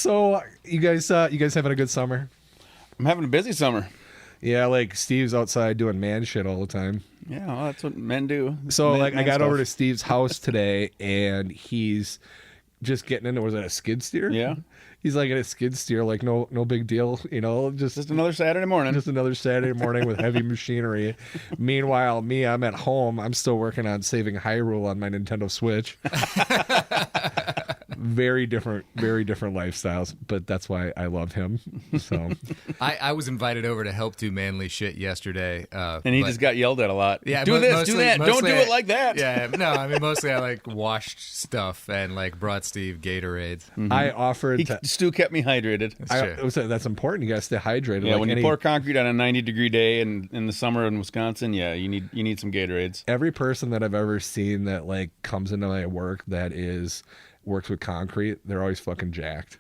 So you guys having a good summer? I'm having a busy summer. Yeah, like Steve's outside doing man shit all the time. Yeah, well, that's what men do. So Men I got stuff. over to Steve's house today, and he's just getting into, was it a skid steer? Yeah. He's like in a skid steer, like no big deal, Just another Saturday morning. just another Saturday morning with heavy machinery. Meanwhile, I'm at home. I'm still working on saving Hyrule on my Nintendo Switch. Very different lifestyles, but that's why I love him. So I was invited over to help do manly shit yesterday. And he just got yelled at a lot. Yeah, do this, mostly, do that. Don't mostly do it like that. Yeah, no, I mean, mostly I like washed stuff and like brought Steve Gatorades. I offered to. Stu kept me hydrated. That's important. You got to stay hydrated. Yeah, like when you pour concrete on a 90-degree day in the summer in Wisconsin, yeah, you need some Gatorades. Every person that I've ever seen that like comes into my work that works with concrete, they're always fucking jacked.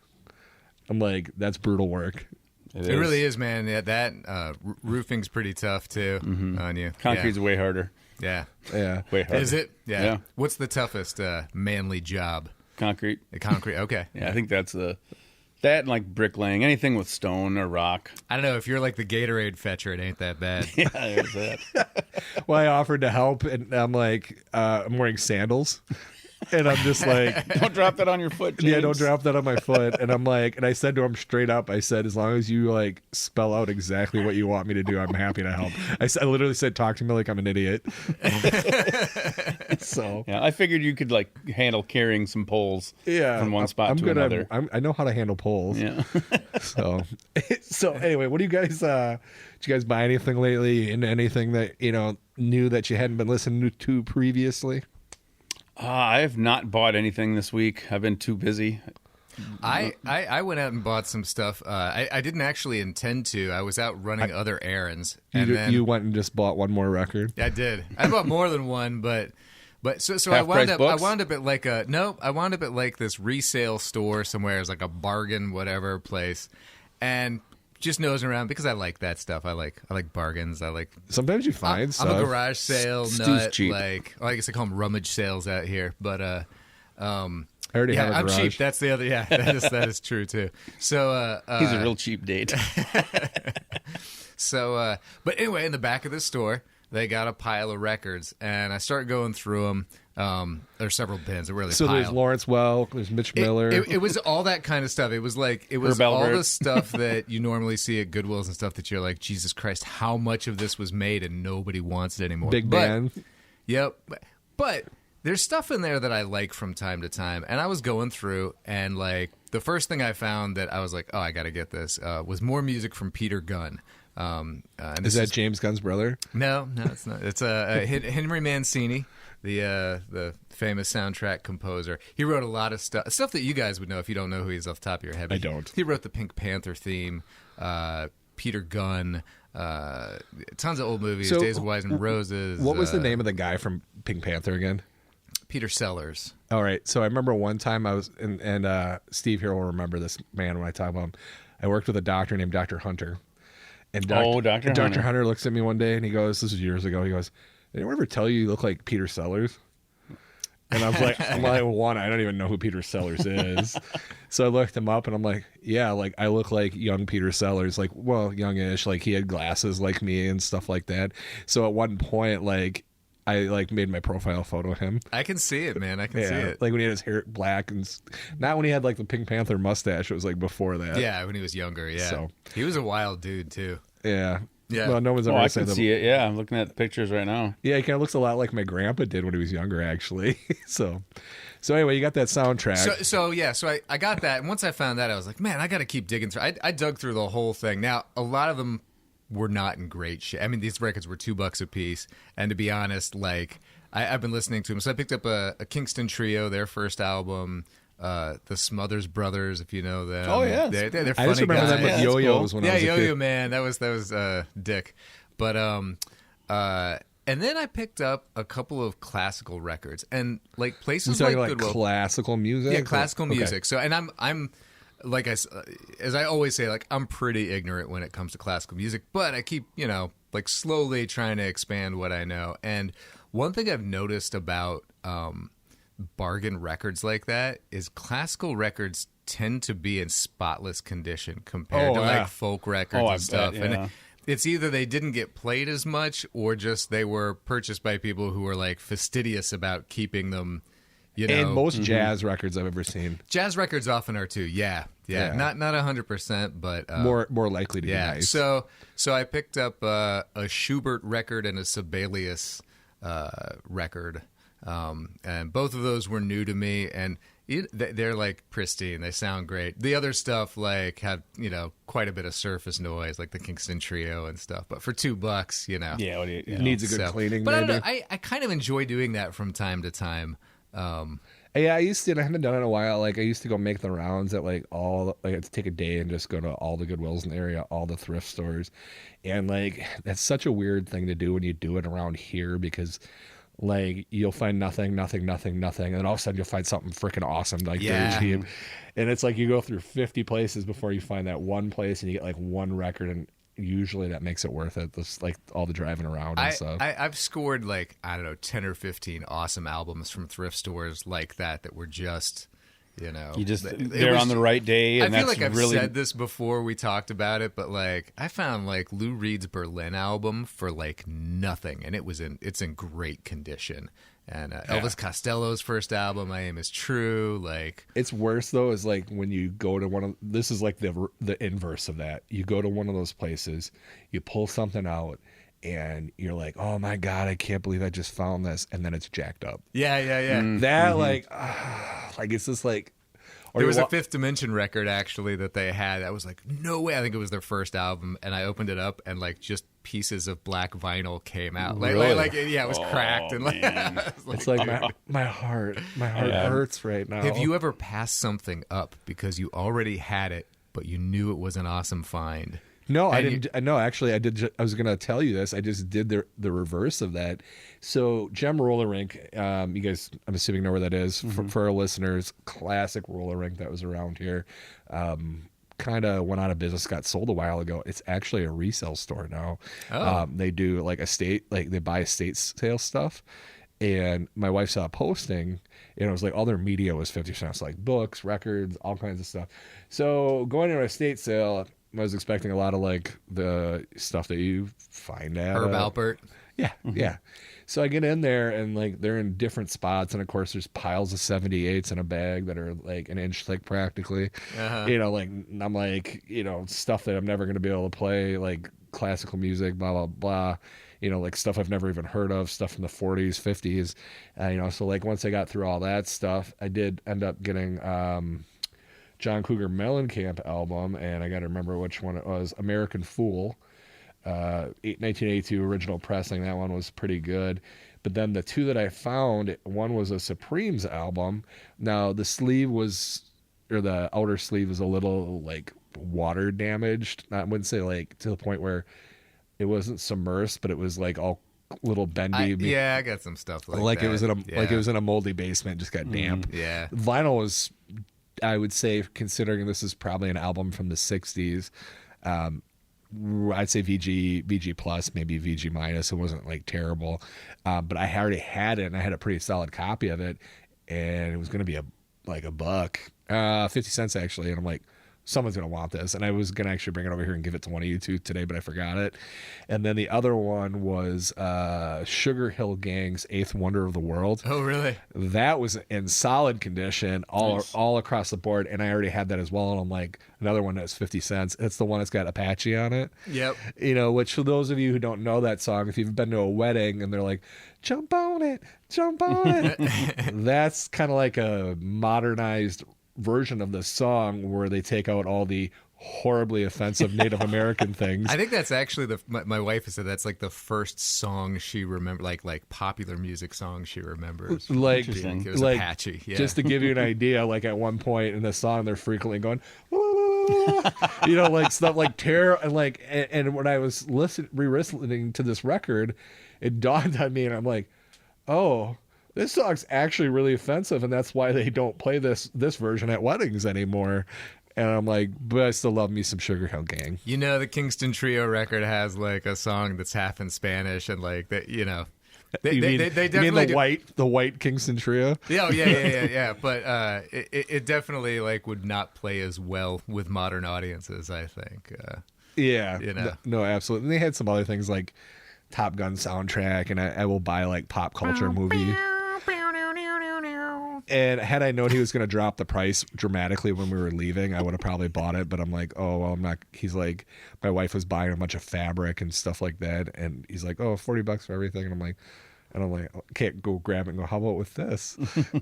I'm like, that's brutal work. It really is, man. Yeah, that roofing's pretty tough too on you. Concrete's way harder. Yeah. Way harder. Is it? Yeah. What's the toughest manly job? Concrete. Concrete. Okay. Yeah, I think that's that and like bricklaying, anything with stone or rock. I don't know. If you're like the Gatorade fetcher, it ain't that bad. Yeah, there's that. Well, I offered to help, and I'm like, I'm wearing sandals. And I'm just like, Don't drop that on your foot, James. yeah, don't drop that on my foot. And I'm like, and I said to him straight up, I said, as long as you like spell out exactly what you want me to do, I'm happy to help. I literally said, talk to me like I'm an idiot. So yeah, I figured you could like handle carrying some poles from one spot to another. I know how to handle poles. Yeah. So anyway, what do you guys? Did you guys buy anything lately? Into anything that new that you hadn't been listening to previously? I have not bought anything this week. I've been too busy. I went out and bought some stuff. I didn't actually intend to. I was out running other errands. You went and just bought one more record? I did. I bought more than one, but so I Half-price wound books? up at like I wound up at like this resale store somewhere. It's like a bargain whatever place, and just nosing around because I like that stuff. I like bargains. I like. Sometimes you find stuff. I'm a garage sale Stu's nut. cheap. Like, I guess they call them rummage sales out here. But I already have a I'm garage. cheap. That's the other. Yeah, that is true too. So He's a real cheap date. So, but anyway, in the back of the store, they got a pile of records, and I start going through them. There's several bins. Really, so pile. There's Lawrence Welk, there's Mitch Miller. It was all that kind of stuff. It was like Herb all Alpert. the stuff that you normally see at Goodwills and stuff that you're like, Jesus Christ, how much of this was made and nobody wants it anymore. Big band. Yep. But there's stuff in there that I like from time to time, and I was going through, and like the first thing I found that I was like, oh, I got to get this was more music from Peter Gunn. And Is that James Gunn's brother? No, it's not. It's Henry Mancini, the famous soundtrack composer. He wrote a lot of stuff that you guys would know if you don't know who he is off the top of your head. I don't. He wrote the Pink Panther theme, Peter Gunn, tons of old movies, So, Days of Wise and Roses. What was the name of the guy from Pink Panther again? Peter Sellers. All right. So I remember one time I was, and Steve here will remember this man when I talk about him. I worked with a doctor named Dr. Hunter. And Dr. Hunter looks at me one day and he goes, this was years ago, he goes, did anyone ever tell you look like Peter Sellers? And I was like, one, I don't even know who Peter Sellers is. So I looked him up and I'm like, yeah, like I look like young Peter Sellers, like, well, youngish, like he had glasses like me and stuff like that. So at one point, like, I like made my profile photo of him. I can see it, man. I can see it. Like when he had his hair black and not when he had like the Pink Panther mustache. It was like before that. Yeah, when he was younger. Yeah, So- he was a wild dude too. Yeah. Yeah. Well, no one's ever I said can that. see it. Yeah, I'm looking at the pictures right now. Yeah, he kind of looks a lot like my grandpa did when he was younger, actually. So anyway, you got that soundtrack. So I got that, and once I found that, I was like, man, I got to keep digging through. I dug through the whole thing. Now, a lot of them were not in great shape. I mean, these records were $2 a piece, and to be honest, like I've been listening to them. So I picked up a Kingston Trio, their first album. The Smothers Brothers, if you know them. Oh yeah, they're funny I just remember guys. them with that's yo-yos cool. when I was a Yo-Yo kid. Man, that was Dick. But and then I picked up a couple of classical records and like You places talking like like Goodwill. classical music? Yeah, classical Okay. music. So, and I'm like as I always say, like I'm pretty ignorant when it comes to classical music, but I keep like slowly trying to expand what I know. And one thing I've noticed about bargain records like that is classical records tend to be in spotless condition compared to like folk records and stuff. And it's either they didn't get played as much or just they were purchased by people who were like fastidious about keeping them, you know. And most jazz records I've ever seen. Jazz records often are too. Yeah. Not 100%, but more likely to be nice. So I picked up a Schubert record and a Sibelius record, and both of those were new to me, and they're like pristine. They sound great. The other stuff like had quite a bit of surface noise, like the Kingston Trio and stuff. But for $2, it needs a good cleaning. But maybe. I kind of enjoy doing that from time to time. Yeah, I used to, and I haven't done it in a while. Like, I used to go make the rounds at I'd take a day and just go to all the Goodwills in the area, all the thrift stores. And like, that's such a weird thing to do when you do it around here, because like you'll find nothing. And then all of a sudden you'll find something freaking awesome, like dirt cheap. And it's like you go through 50 places before you find that one place and you get like one record, and usually that makes it worth it. This, like all the driving around and stuff. I've scored like, I don't know, 10 or 15 awesome albums from thrift stores like that were just, they're on the right day. And I feel like I've said this before, we talked about it, but like I found like Lou Reed's Berlin album for like nothing, and it's in great condition. And Elvis Costello's first album, My Aim Is True, like... It's worse, though, is like when you go to one of... This is like the inverse of that. You go to one of those places, you pull something out, and you're like, oh my God, I can't believe I just found this, and then it's jacked up. Yeah. That, like it's just like... There was a Fifth Dimension record, actually, that they had. I was like, no way. I think it was their first album, and I opened it up, and like just pieces of black vinyl came out. It was cracked, and like, it's like my heart hurts right now. Have you ever passed something up because you already had it, but you knew it was an awesome find? No, I didn't. No, actually, I did. I was going to tell you this. I just did the reverse of that. So, Gem Roller Rink, you guys, I'm assuming know where that is. For our listeners, classic roller rink that was around here. Kind of went out of business, got sold a while ago. It's actually a resale store now. They do like they buy estate sale stuff. And my wife saw a posting, and it was like all their media was 50%. So like books, records, all kinds of stuff. So going to an estate sale, I was expecting a lot of like the stuff that you find at Herb Alpert. Yeah, yeah. So I get in there, and like they're in different spots, and of course there's piles of 78s in a bag that are like an inch thick practically. Like I'm like, stuff that I'm never going to be able to play, like classical music, blah blah blah. Like stuff I've never even heard of, stuff from the 40s, 50s. So like once I got through all that stuff, I did end up getting John Cougar Mellencamp album, and I got to remember which one it was. American Fool, 1982 original pressing. That one was pretty good. But then the two that I found, one was a Supremes album. Now the the outer sleeve was a little like water damaged. I wouldn't say like to the point where it wasn't submersed, but it was like all little bendy. I got some stuff like that. It was in a moldy basement, just got damp. Yeah, vinyl was, I would say, considering this is probably an album from the 60s, I'd say VG plus, maybe VG minus. It wasn't like terrible, but I already had it, and I had a pretty solid copy of it, and it was going to be a buck, 50 cents actually, and I'm like, someone's going to want this. And I was going to actually bring it over here and give it to one of you two today, but I forgot it. And then the other one was Sugar Hill Gang's Eighth Wonder of the World. Oh, really? That was in solid condition all across the board. And I already had that as well. And I'm like, another one that's 50 cents. It's the one that's got Apache on it. Yep. Which for those of you who don't know that song, if you've been to a wedding and they're like, jump on it, that's kind of like a modernized version of the song where they take out all the horribly offensive Native American things. I think that's actually my wife has said that's like the first song she remembered, like popular music song she remembers. Like it was Apache. Yeah. Just to give you an idea, like at one point in the song, they're frequently going, like stuff like terror, and like, and when I was re-listening to this record, it dawned on me, and I'm like, oh, this song's actually really offensive, and that's why they don't play this version at weddings anymore. And I'm like, but I still love me some Sugar Hill Gang. The Kingston Trio record has like a song that's half in Spanish, and like that, They definitely you mean the white Kingston trio? Yeah. But it definitely like would not play as well with modern audiences, I think. Yeah. You know. No, absolutely. And they had some other things like Top Gun soundtrack, and I will buy like pop culture movie. And had I known he was going to drop the price dramatically when we were leaving, I would have probably bought it. But I'm like, oh, well, I'm not. He's like, my wife was buying a bunch of fabric and stuff like that. And he's like, oh, $40 for everything. And I'm like, can't go grab it and go, how about with this?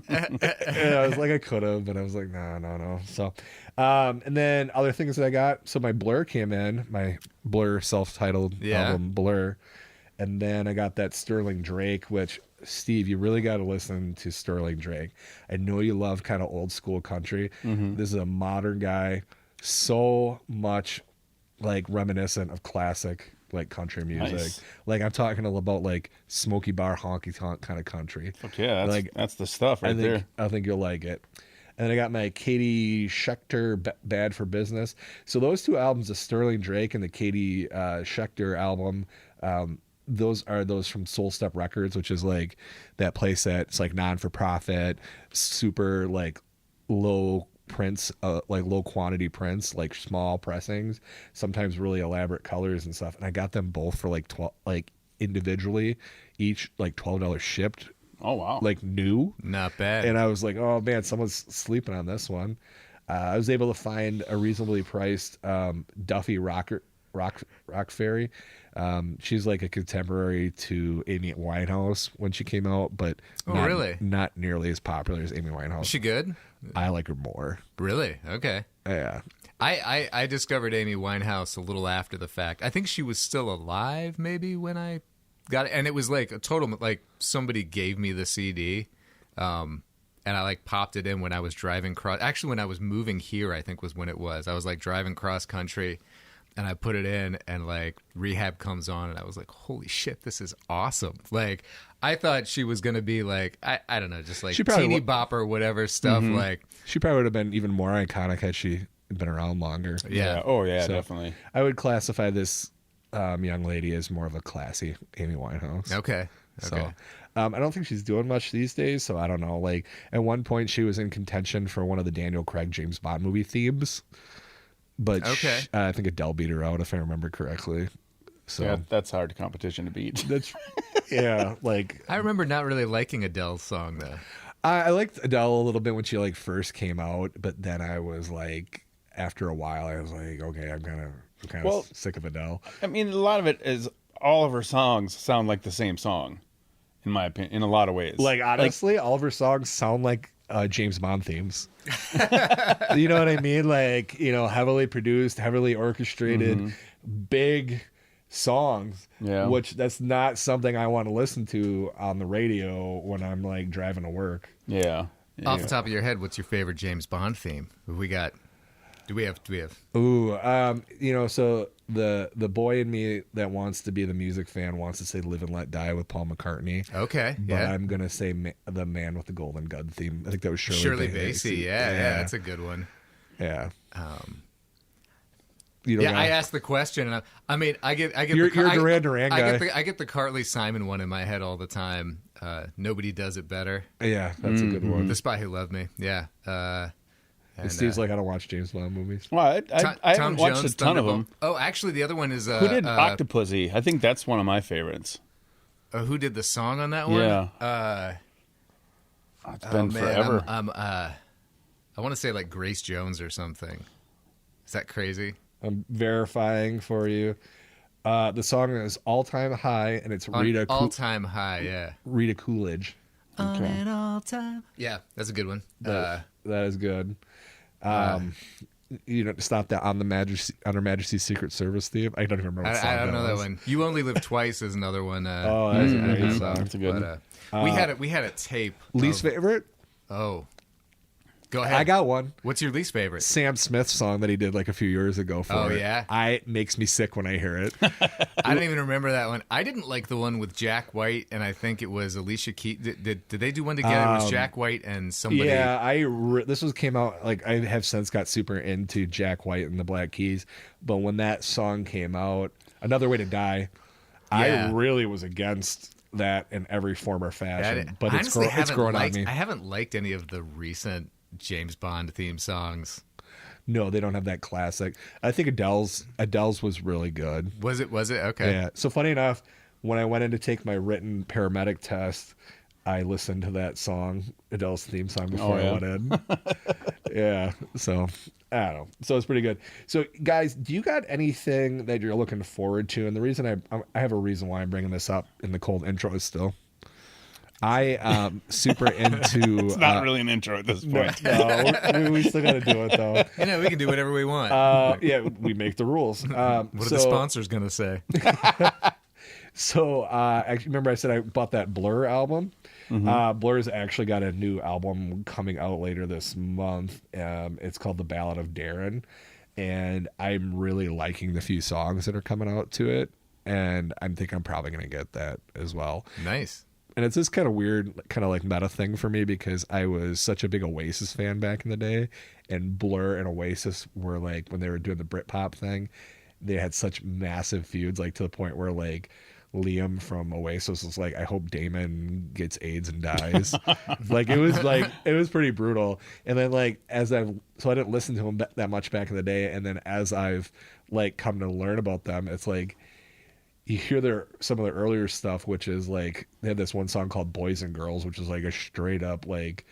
And I was like, I could have, but I was like, no. So, and then other things that I got. So my Blur came in, my Blur self-titled album, Blur. And then I got that Sterling Drake, which, Steve, you really got to listen to Sterling Drake. I know you love kind of old school country. This is a modern guy, so much like reminiscent of classic like country music. Nice. Like I'm talking about like Smoky Bar honky tonk kind of country. Okay, yeah, that's the stuff right there. I think you'll like it. And then I got my Katie Schechter Bad for Business. So those two albums, the Sterling Drake and the Katie Schechter album, those are those from Soul Step Records, which is like that place that's like non-for-profit, super like low prints, like low quantity prints, like small pressings, sometimes really elaborate colors and stuff. And I got them both for like 12, like individually, each like $12 shipped. Oh wow! Like new, not bad. And I was like, oh man, someone's sleeping on this one. I was able to find a reasonably priced Duffy Rock Fairy. She's like a contemporary to Amy Winehouse when she came out, but not nearly as popular as Amy Winehouse. Is she good? I like her more. Really? Okay. Yeah. I discovered Amy Winehouse a little after the fact. I think she was still alive maybe when I got it, and it was like a total, like somebody gave me the CD, and I like popped it in when I was driving actually when I was moving here, I think was when it was. I was like driving cross country, and I put it in, and like Rehab comes on, and I was like, holy shit, this is awesome. Like I thought she was gonna be like, I don't know, just like teeny bopper whatever stuff. Like she probably would have been even more iconic had she been around longer. Yeah. Oh yeah, so definitely. I would classify this young lady as more of a classy Amy Winehouse. Okay. So I don't think she's doing much these days, so I don't know. Like at one point she was in contention for one of the Daniel Craig James Bond movie themes, but I think Adele beat her out if I remember correctly. So yeah, that's hard competition to beat. That's like I remember not really liking Adele's song though. I liked Adele a little bit when she like first came out, but then I was like, after a while I was like, okay, I'm kind of sick of Adele. I mean, a lot of it is all of her songs sound like the same song, in my opinion, in a lot of ways. Like honestly, all of her songs sound like James Bond themes. You know what I mean? Like, you know, heavily produced, heavily orchestrated, big songs. Yeah. Which that's not something I want to listen to on the radio when I'm like driving to work. Yeah. Off the top of your head, what's your favorite James Bond theme? We got. Do we have? Ooh, you know, so the boy in me that wants to be the music fan wants to say "Live and Let Die" with Paul McCartney. Okay, but I'm gonna say the Man with the Golden Gun theme. I think that was Shirley Bassey. Yeah, that's a good one. Yeah. I asked the question, and I mean, I get. You're a Duran Duran guy. I get the Carly Simon one in my head all the time. Nobody does it better. Yeah, that's a good one. The Spy Who Loved Me. Yeah. And Steve's like, I don't watch James Bond movies. Well, I haven't watched a ton of them. Oh, actually, the other one is... who did Octopussy? I think that's one of my favorites. Who did the song on that one? Yeah. It's been forever. I want to say like Grace Jones or something. Is that crazy? I'm verifying for you. The song is All Time High, and it's Rita... All Time High, yeah. Rita Coolidge. On an all time. Yeah, that's a good one. That is good. You know, stop that on Her Majesty's Secret Service theme. I don't even remember what song I don't know was. that one. You Only Live Twice is another one. That's a great song. That's a good one. We had a tape. Least favorite? Oh. Go ahead. I got one. What's your least favorite? Sam Smith's song that he did like a few years ago for it. Yeah? It makes me sick when I hear it. I don't even remember that one. I didn't like the one with Jack White, and I think it was Alicia Keys. Did they do one together? It was Jack White and somebody. Yeah, this came out, like, I have since got super into Jack White and the Black Keys, but when that song came out, Another Way to Die, I really was against that in every form or fashion. But it's honestly growing on me. I haven't liked any of the recent James Bond theme songs. No, they don't have that classic. I think Adele's was really good. Was it? Okay. Yeah. So funny enough, when I went in to take my written paramedic test, I listened to that song, Adele's theme song, before I went in. Yeah. So I don't know. So it's pretty good. So guys, do you got anything that you're looking forward to? And the reason I have a reason why I'm bringing this up in the cold intro is still, I am super into. It's not really an intro at this point. No, we still got to do it though. We can do whatever we want. Yeah, we make the rules. What are the sponsors gonna say? So actually, remember I said I bought that Blur album. Blur's actually got a new album coming out later this month. It's called The Ballad of Darren, and I'm really liking the few songs that are coming out to it, and I think I'm probably going to get that as well. Nice. And it's this kind of weird, kind of like meta thing for me because I was such a big Oasis fan back in the day, and Blur and Oasis were like, when they were doing the Britpop thing, they had such massive feuds, like to the point where like Liam from Oasis was like, I hope Damon gets AIDS and dies. It was pretty brutal. And then like so I didn't listen to him that much back in the day. And then as I've like come to learn about them, it's like you hear some of their earlier stuff, which is like they had this one song called Boys and Girls, which is like a straight up like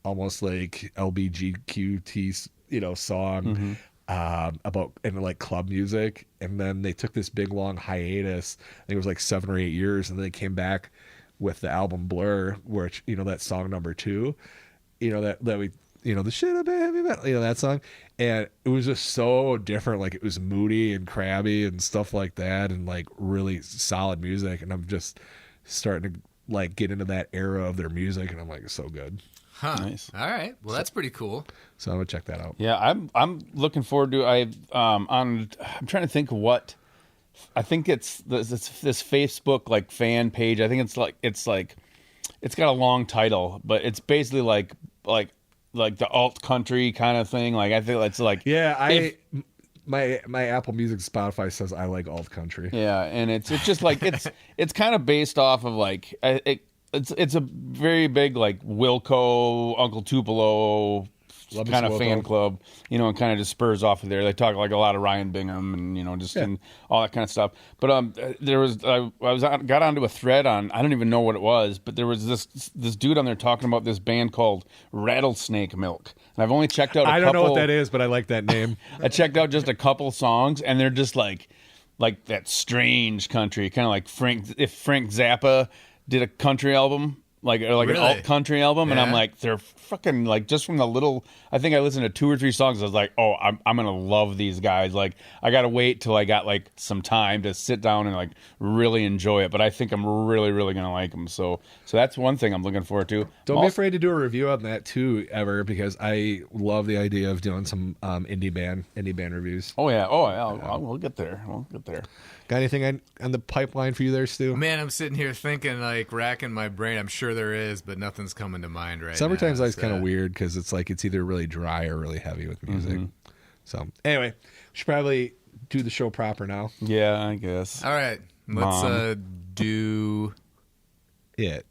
almost like LBGQT song. About and like club music, and then they took this big long hiatus. I think it was like 7 or 8 years, and then they came back with the album Blur, which that song number 2, that we the shit of baby metal, that song, and it was just so different. Like it was moody and crabby and stuff like that, and like really solid music. And I'm just starting to like get into that era of their music, and I'm like, it's so good. Huh. Nice. All right. Well, that's pretty cool. So I'm gonna check that out. Yeah, I'm looking forward to. I'm trying to think of what. I think it's this Facebook like fan page. I think it's got a long title, but it's basically like the alt country kind of thing. Like I think it's like my Apple Music Spotify says I like alt country. Yeah, and it's just like it's kind of based off of like It's a very big like Wilco, Uncle Tupelo kind of fan club, and kind of just spurs off of there. They talk like a lot of Ryan Bingham and and all that kind of stuff. But I got onto a thread on, I don't even know what it was, but there was this dude on there talking about this band called Rattlesnake Milk, and I've only checked out. I don't know what that is, but I like that name. I checked out just a couple songs, and they're just like that strange country, kind of like if Frank Zappa did a country album, like really? An alt country album, and I'm like, they're fucking like, just from the little, I think I listened to 2 or 3 songs, I was like, oh, I'm gonna love these guys. Like I gotta wait till I got like some time to sit down and like really enjoy it, but I think I'm really, really gonna like them. So that's one thing I'm looking forward to. Don't be afraid to do a review on that too, ever, because I love the idea of doing some indie band reviews. Oh yeah, we'll get there. Got anything on the pipeline for you there, Stu? Man, I'm sitting here thinking, like, racking my brain. I'm sure there is, but nothing's coming to mind right now. Summertime's always kind of weird because it's like it's either really dry or really heavy with music. So anyway, we should probably do the show proper now. Yeah, I guess. All right, let's do it.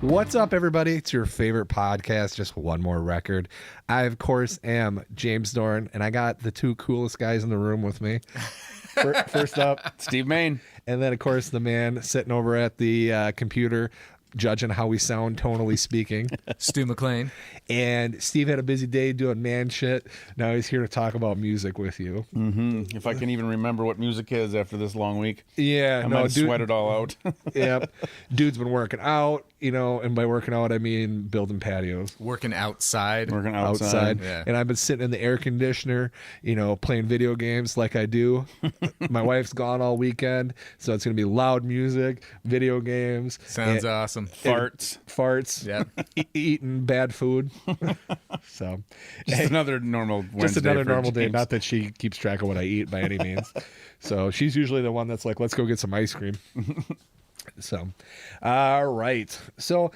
What's up, everybody? It's your favorite podcast, Just One More Record. I, of course, am James Dorn, and I got the 2 coolest guys in the room with me. First up, Steve Main. And then, of course, the man sitting over at the computer, judging how we sound tonally speaking, Stu McLean. And Steve had a busy day doing man shit. Now he's here to talk about music with you. Mm-hmm. If I can even remember what music is after this long week. Yeah, I might sweat it all out. Yeah, dude's been working out, and by working out I mean building patios. Working outside. Yeah. And I've been sitting in the air conditioner, playing video games like I do. My wife's gone all weekend, so it's gonna be loud music, video games. Sounds awesome. awesome. Farts. Yeah. Eating bad food. So Just another normal Wednesday. Just another normal James. day. Not that she keeps track of what I eat by any means. So she's usually the one that's like, let's go get some ice cream. So, all right. So,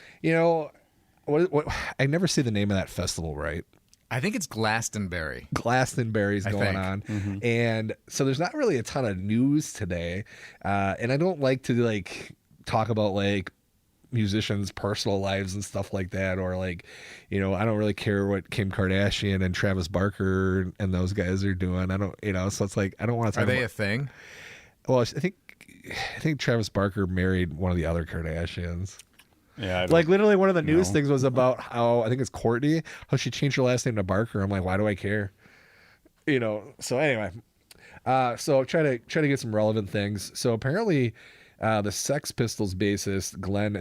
what I never say the name of that festival, right? I think it's Glastonbury. Glastonbury's going on. Mm-hmm. And so there's not really a ton of news today. And I don't like to talk about musicians' personal lives and stuff like that, or I don't really care what Kim Kardashian and Travis Barker and those guys are doing. I don't, so it's I don't want to talk Are they a thing? Well, I think Travis Barker married one of the other Kardashians. Yeah, literally one of the news things was about how, I think it's Courtney, how she changed her last name to Barker. I'm like, why do I care? So anyway, so try to get some relevant things. So apparently, the Sex Pistols bassist Glenn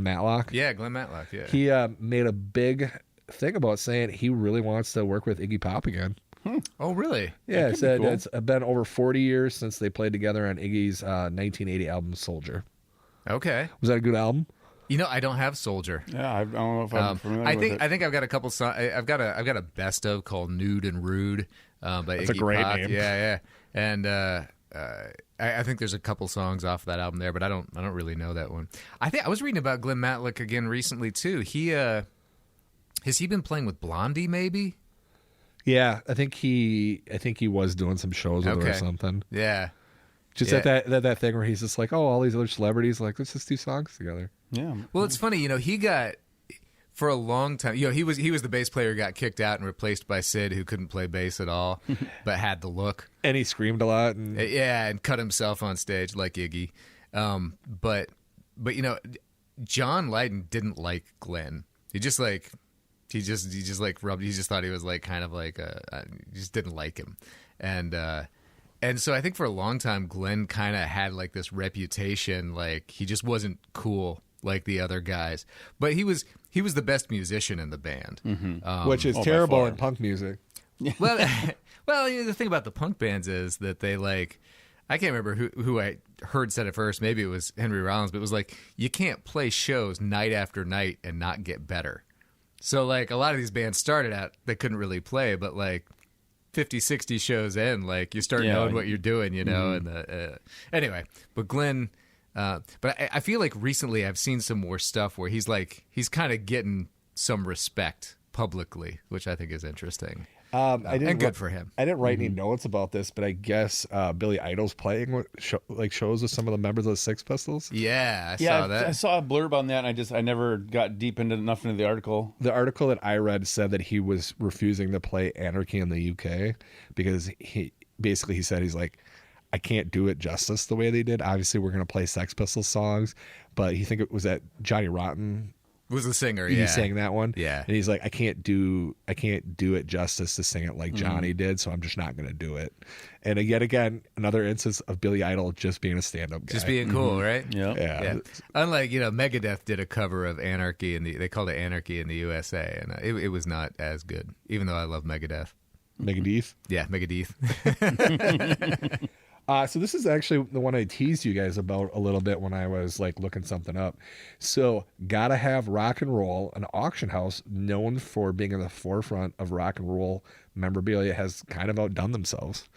Matlock? Yeah, Glenn Matlock. Yeah, he made a big thing about saying he really wants to work with Iggy Pop again. Oh, really? Yeah, said cool. It's been over 40 years since they played together on Iggy's 1980 album Soldier. Okay, was that a good album? I don't have Soldier. Yeah, I don't know if I'm familiar with it. I think I've got a couple songs. I've got a best of called "Nude and Rude" by That's Iggy a great Pop. name. Yeah, and I think there's a couple songs off that album there, but I don't really know that one. I was reading about Glenn Matlock again recently too. He has he been playing with Blondie maybe? Yeah, I think he was doing some shows with her or something. Yeah. Just at that thing where he's just like, oh, all these other celebrities, let's just do songs together. Yeah. Well, it's funny, he got for a long time. He was the bass player who got kicked out and replaced by Sid, who couldn't play bass at all, but had the look. And he screamed a lot. And cut himself on stage like Iggy. But John Lydon didn't like Glenn. He just thought he was he just didn't like him. And so I think for a long time, Glenn kind of had this reputation, he just wasn't cool like the other guys. But he was the best musician in the band, which is terrible in punk music. Well, the thing about the punk bands is that they I can't remember who I heard said it first. Maybe it was Henry Rollins, but it was you can't play shows night after night and not get better. So a lot of these bands started out, they couldn't really play, but 50, 60 shows in, you start knowing what you're doing, and anyway, but Glenn, but I feel recently I've seen some more stuff where he's kind of getting some respect publicly, which I think is interesting. And good for him. I didn't write any notes about this, but I guess Billy Idol's playing shows with some of the members of the Sex Pistols. Yeah, I saw that. I saw a blurb on that, and I never got deep enough into the article. The article that I read said that he was refusing to play Anarchy in the UK because he said he's I can't do it justice the way they did. Obviously, we're going to play Sex Pistols songs, but he think it was that Johnny Rotten was the singer. He sang that one. Yeah, and he's I can't do it justice to sing it like Johnny did, so I'm just not going to do it. And yet again, another instance of Billy Idol just being a stand-up guy, just being cool, right? Yeah. Unlike Megadeth did a cover of Anarchy they called it Anarchy in the USA, and it was not as good, even though I love Megadeth. Megadeth. Yeah, Megadeth. So this is actually the one I teased you guys about a little bit when I was looking something up. So Gotta Have Rock and Roll, an auction house known for being in the forefront of rock and roll memorabilia, has kind of outdone themselves.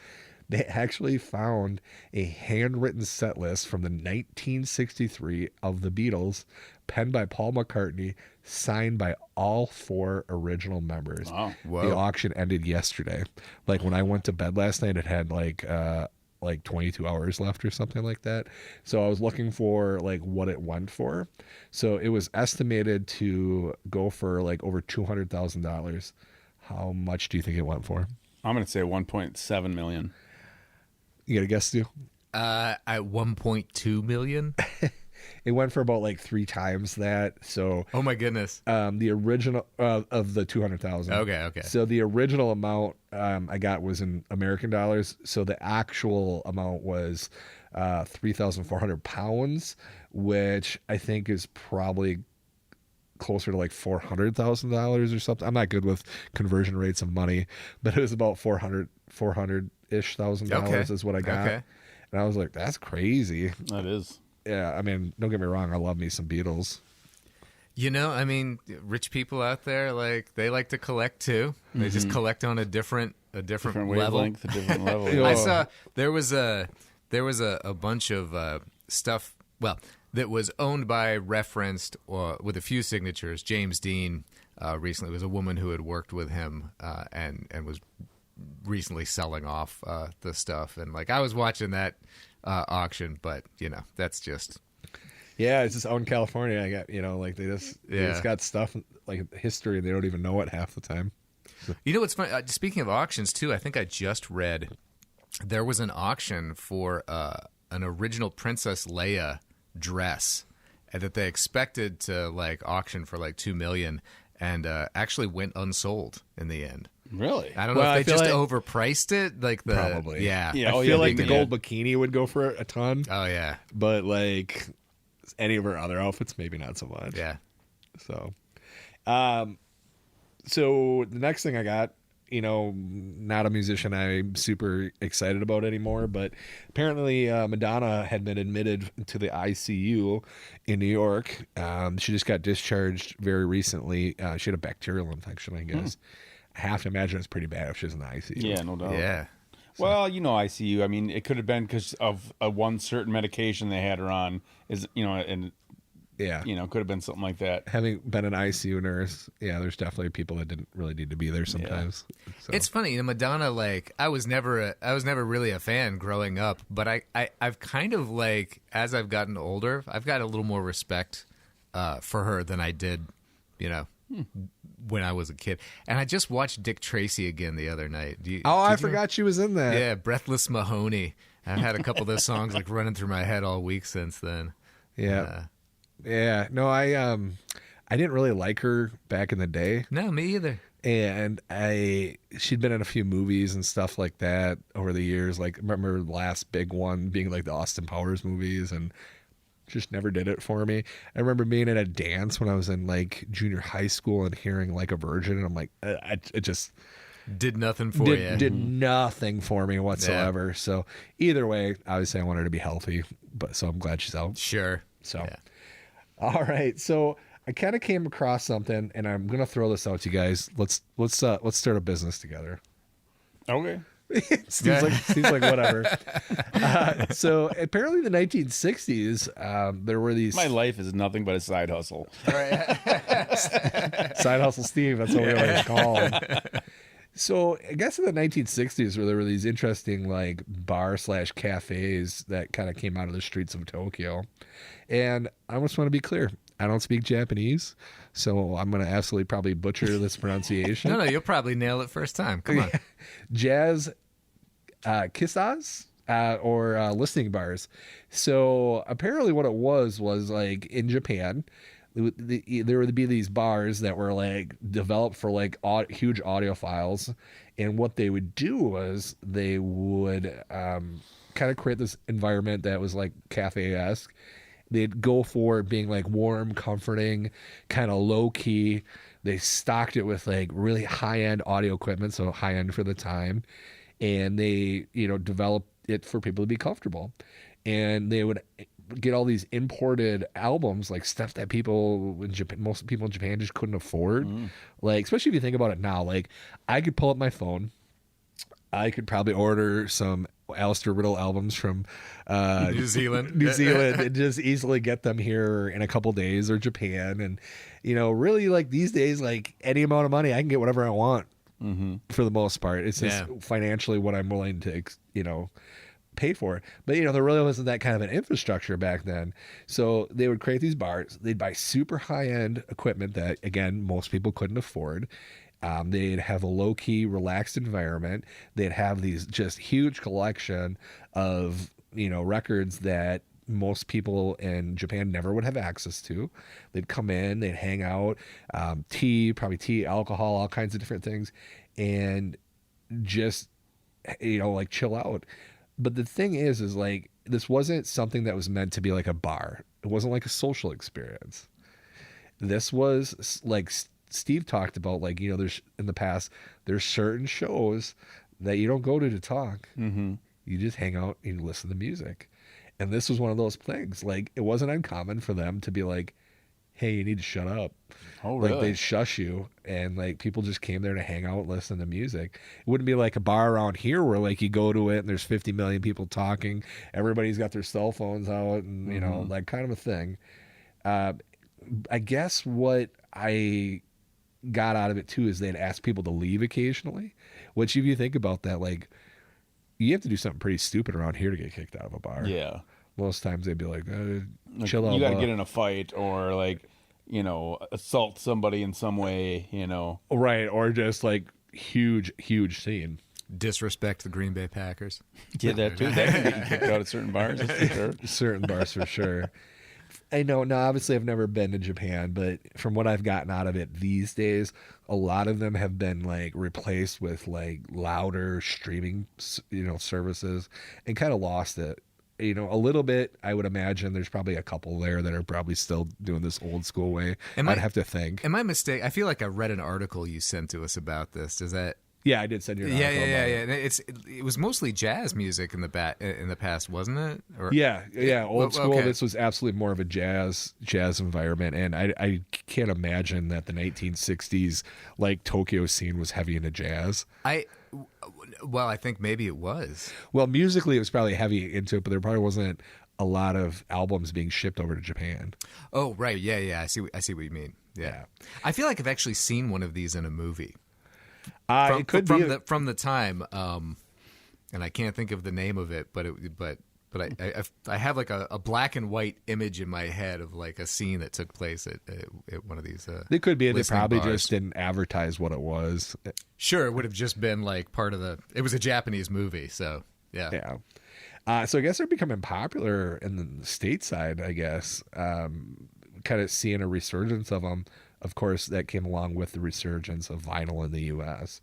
They actually found a handwritten set list from the 1963 of the Beatles, penned by Paul McCartney, signed by all 4 original members. Wow. Whoa. The auction ended yesterday. When I went to bed last night, it had 22 hours left or something like that. So I was looking for what it went for. So it was estimated to go for over $200,000. How much do you think it went for? I'm going to say 1.7 million. You got a guess, Stu? At 1.2 million. It went for about 3 times that. So oh my goodness. The original of the 200,000. Okay. So the original amount I got was in American dollars. So the actual amount was 3,400 pounds, which I think is probably closer to $400,000 or something. I'm not good with conversion rates of money, but it was about $400-ish thousand is what I got. Okay. And I was like, that's crazy. That is. Yeah, I mean, don't get me wrong. I love me some Beatles. I mean, rich people out there, like, they like to collect too. They just collect on a different level. Wavelength, a different level. I saw there was a bunch of stuff. Well, that was owned by, referenced with a few signatures. James Dean recently was a woman who had worked with him and was recently selling off the stuff. And like, I was watching that auction, but that's just. Yeah, it's just out in California. I got, like they just got stuff like history. They don't even know it half the time. So. What's funny? Speaking of auctions too, I think I just read there was an auction for an original Princess Leia dress that they expected to like auction for like $2 million, and actually went unsold in the end. Really? I don't know if they just overpriced it. Like probably. Yeah. I feel like the gold bikini would go for a ton. Oh yeah. But like any of her other outfits, maybe not so much. Yeah. So, so the next thing I got, not a musician I'm super excited about anymore, but apparently Madonna had been admitted to the ICU in New York. She just got discharged very recently. She had a bacterial infection, I guess. I have to imagine it's pretty bad if she's in the ICU. Yeah, no doubt. Yeah. So. Well, ICU. I mean, it could have been because of one certain medication they had her on. And yeah, could have been something like that. Having been an ICU nurse, yeah, there's definitely people that didn't really need to be there sometimes. Yeah. So. It's funny, Madonna. Like, I was never really a fan growing up, but I've kind of like, as I've gotten older, I've got a little more respect for her than I did, when I was a kid. And I just watched Dick Tracy again the other night. I forgot she was in that. Yeah, Breathless Mahoney. I've had a couple of those songs like running through my head all week since then. Yeah. Yeah. No, I didn't really like her back in the day. No, me either. And she'd been in a few movies and stuff like that over the years. Like, I remember the last big one being like the Austin Powers movies, and just never did it for me. I remember being at a dance when I was in like junior high school and hearing Like a Virgin, and I'm like, it just did nothing for you. Did nothing for me whatsoever. Yeah. So either way, obviously I want her to be healthy, so I'm glad she's out. Sure. So, yeah. All right. So I kind of came across something, and I'm gonna throw this out to you guys. Let's start a business together. Okay. Seems like whatever. So apparently in the 1960s, there were these. My life is nothing but a side hustle. Side hustle Steve, that's what we always call him. So I guess in the 1960s, where there were these interesting like bar/cafes that kind of came out of the streets of Tokyo. And I just want to be clear, I don't speak Japanese, so I'm going to absolutely probably butcher this pronunciation. No, you'll probably nail it first time. Come on. Jazz kissas or listening bars. So apparently what it was like in Japan, there would be these bars that were like developed for like huge audiophiles. And what they would do was they would kind of create this environment that was like cafe-esque. They'd go for being like warm, comforting, kind of low key. They stocked it with like really high end audio equipment, so high end for the time, and they developed it for people to be comfortable. And they would get all these imported albums, like stuff that most people in Japan just couldn't afford. Like, especially if you think about it now, like I could pull up my phone, I could probably order some Alistair Riddle albums from New Zealand and just easily get them here in a couple days, or Japan. And really, like these days, like any amount of money I can get whatever I want for the most part. It's just financially what I'm willing to pay for it. But there really wasn't that kind of an infrastructure back then. So they would create these bars, they'd buy super high end equipment that again most people couldn't afford. They'd have a low-key, relaxed environment. They'd have these just huge collection of, records that most people in Japan never would have access to. They'd come in, they'd hang out, tea, alcohol, all kinds of different things, and just, like chill out. But the thing is like, this wasn't something that was meant to be like a bar. It wasn't like a social experience. This was like Steve talked about, like, there's in the past, there's certain shows that you don't go to talk. You just hang out and you listen to music. And this was one of those things. Like, it wasn't uncommon for them to be like, hey, you need to shut up. Oh, really? Like they'd shush you, and like people just came there to hang out and listen to music. It wouldn't be like a bar around here where like you go to it and there's 50 million people talking. Everybody's got their cell phones out, and you know, like kind of a thing. I guess what I got out of it too is they'd ask people to leave occasionally. Which, if you think about that, like you have to do something pretty stupid around here to get kicked out of a bar. Yeah. Most times they'd be like, chill out. You got to get in a fight or like, you know, assault somebody in some way, you know. Right, or just like huge scene. Disrespect the Green Bay Packers. Yeah, that too. That can get you kicked out at certain bars, that's for sure. Certain bars for sure. I know, no, obviously I've never been to Japan, but from what I've gotten out of it these days, a lot of them have been like replaced with like louder streaming, you know, services, and kind of lost it. You know, a little bit. I would imagine there's probably a couple there that are probably still doing this old school way. I'd have to think. Am I mistaken? I feel like I read an article you sent to us about this. Does that? Yeah, I did send you an article. Yeah. It was mostly jazz music in the past, wasn't it? Or, yeah. Old school. Okay. This was absolutely more of a jazz environment, and I can't imagine that the 1960s like Tokyo scene was heavy into jazz. Well, I think maybe it was. Well, musically, it was probably heavy into it, but there probably wasn't a lot of albums being shipped over to Japan. Oh, right. Yeah. I see what you mean. Yeah. I feel like I've actually seen one of these in a movie. It could be from the time, and I can't think of the name of it, but I have like a black and white image in my head of like a scene that took place at one of these. It could be. They probably bars. just didn't advertise what it was. Sure, it would have just been like part of the. It was a Japanese movie, so yeah. Yeah. So I guess they're becoming popular in the stateside. I guess kind of seeing a resurgence of them. Of course, that came along with the resurgence of vinyl in the U.S.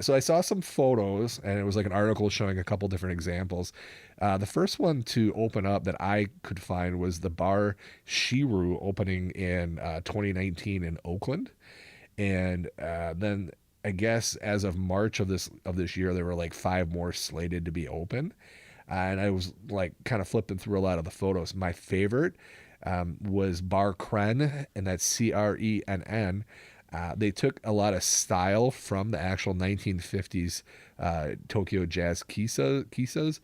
So I saw some photos, and it was like an article showing a couple different examples. The first one to open up that I could find was the bar Shiru opening in 2019 in Oakland. And then I guess as of March of this year, there were like 5 more slated to be open. And I was like kind of flipping through a lot of the photos. My favorite was Bar Kren, and that's Crenn. They took a lot of style from the actual 1950s Tokyo Jazz kisas.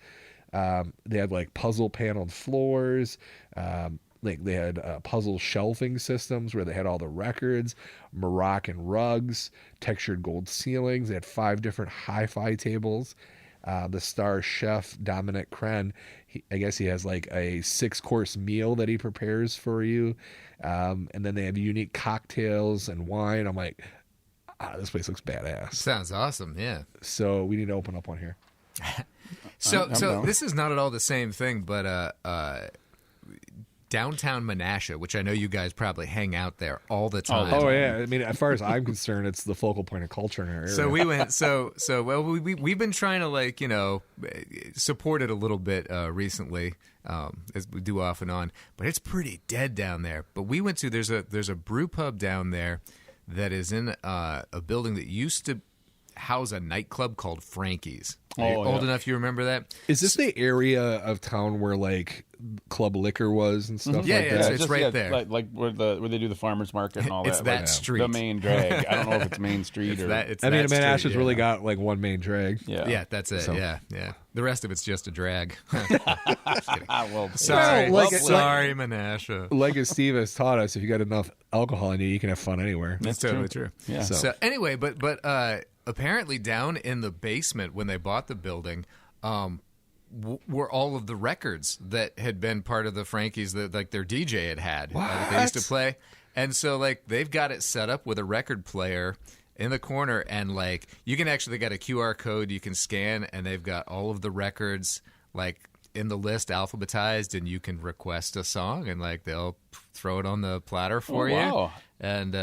They had like puzzle paneled floors. Like they had puzzle shelving systems where they had all the records, Moroccan rugs, textured gold ceilings. They had 5 different hi-fi tables. The star chef Dominic Kren, I guess he has like a 6-course meal that he prepares for you, and then they have unique cocktails and wine. I'm like, this place looks badass. Sounds awesome, yeah. So we need to open up one here. So this is not at all the same thing, but downtown Menasha, which I know you guys probably hang out there all the time. Oh yeah, I mean, as far as I'm concerned, it's the focal point of culture in our area. So we went. Well, we've been trying to like support it a little bit recently, as we do off and on. But it's pretty dead down there. But we went to there's a brew pub down there that is in a building that used to house a nightclub called Frankie's. Old enough you remember that? Is this the area of town where like Club Liquor was and stuff like that? It's right there. Like where they do the farmers market and all that. It's that like, street. The main drag. I don't know if it's Main Street or... Menasha's really got like one main drag. Yeah, that's it. So. Yeah. The rest of it's just a drag. Well, sorry, Menasha. Like as Steve has taught us, if you got enough alcohol in you, you can have fun anywhere. That's totally true. Yeah. So anyway, but apparently down in the basement when they bought the building, were all of the records that had been part of the Frankie's that like their DJ had that they used to play. And so like they've got it set up with a record player in the corner, and like you can actually, they got a QR code you can scan, and they've got all of the records like in the list alphabetized, and you can request a song, and like they'll throw it on the platter for you. And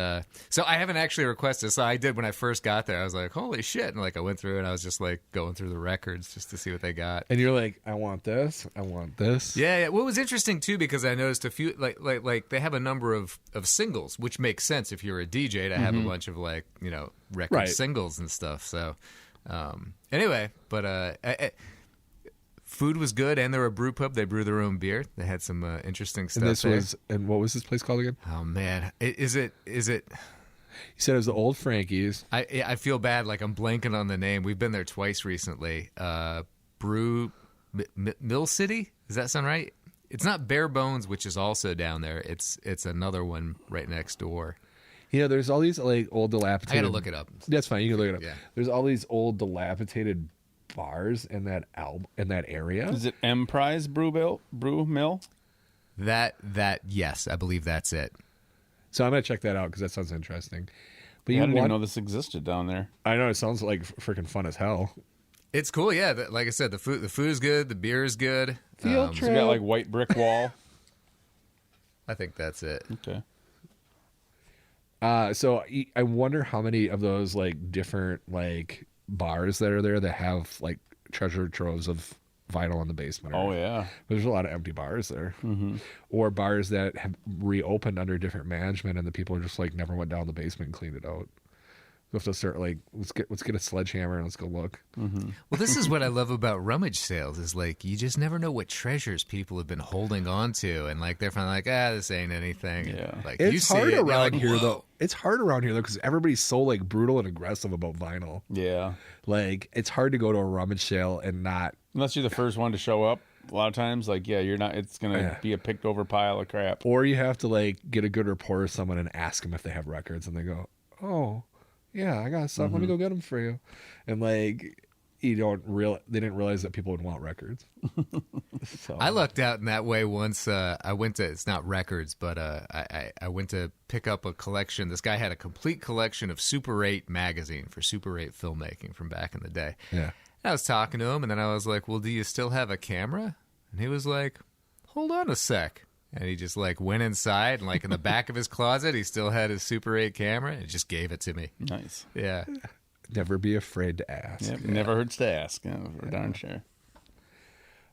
so I haven't actually requested. So I did when I first got there. I was like, holy shit. And like I went through and I was just like going through the records just to see what they got. And you're like, I want this. I want this. Yeah. Well, it was interesting too, because I noticed a few, like they have a number of singles, which makes sense if you're a DJ to have a bunch of like, record singles and stuff. So anyway, but Food was good, and they're a brew pub. They brew their own beer. They had some interesting stuff. And what was this place called again? Oh man, is it? You said it was the Old Frankie's. I feel bad, like I'm blanking on the name. We've been there twice recently. Mill City. Does that sound right? It's not Bare Bones, which is also down there. It's another one right next door. There's all these like old dilapidated. I gotta look it up. That's fine. You can look it up. Yeah. There's all these old dilapidated bars in that area. Is it Emprise Brew Mill? That yes, I believe that's it. So I'm gonna check that out because that sounds interesting. But I didn't even know this existed down there. I know it sounds like freaking fun as hell. It's cool, yeah. Like I said, the food is good, the beer is good. Field trip. It's got like white brick wall. I think that's it. Okay. So I wonder how many of those like different like bars that are there that have like treasure troves of vinyl in the basement. Oh yeah, there's a lot of empty bars there, or bars that have reopened under different management, and the people are just like never went down the basement and cleaned it out. We have to start like let's get a sledgehammer and let's go look. Well, this is what I love about rummage sales is like you just never know what treasures people have been holding on to, and like they're finally like, this ain't anything. Yeah, like it's you see hard it, around like, here though. It's hard around here though because everybody's so like brutal and aggressive about vinyl. Yeah, like it's hard to go to a rummage sale and not unless you're the first one to show up. A lot of times, like you're not. It's gonna be a picked over pile of crap. Or you have to like get a good rapport with someone and ask them if they have records, and they go, "Oh, yeah, I got some. Let me go get them for you." And like they didn't realize that people would want records. So. I lucked out in that way once. I went to, it's not records, but I went to pick up a collection. This guy had a complete collection of Super 8 magazine for Super 8 filmmaking from back in the day. Yeah. And I was talking to him, and then I was like, well, do you still have a camera? And he was like, hold on a sec. And he just like went inside, and like in the back of his closet, he still had his Super 8 camera, and just gave it to me. Nice. Yeah. Never be afraid to ask. Yep, never hurts to ask, for darn sure.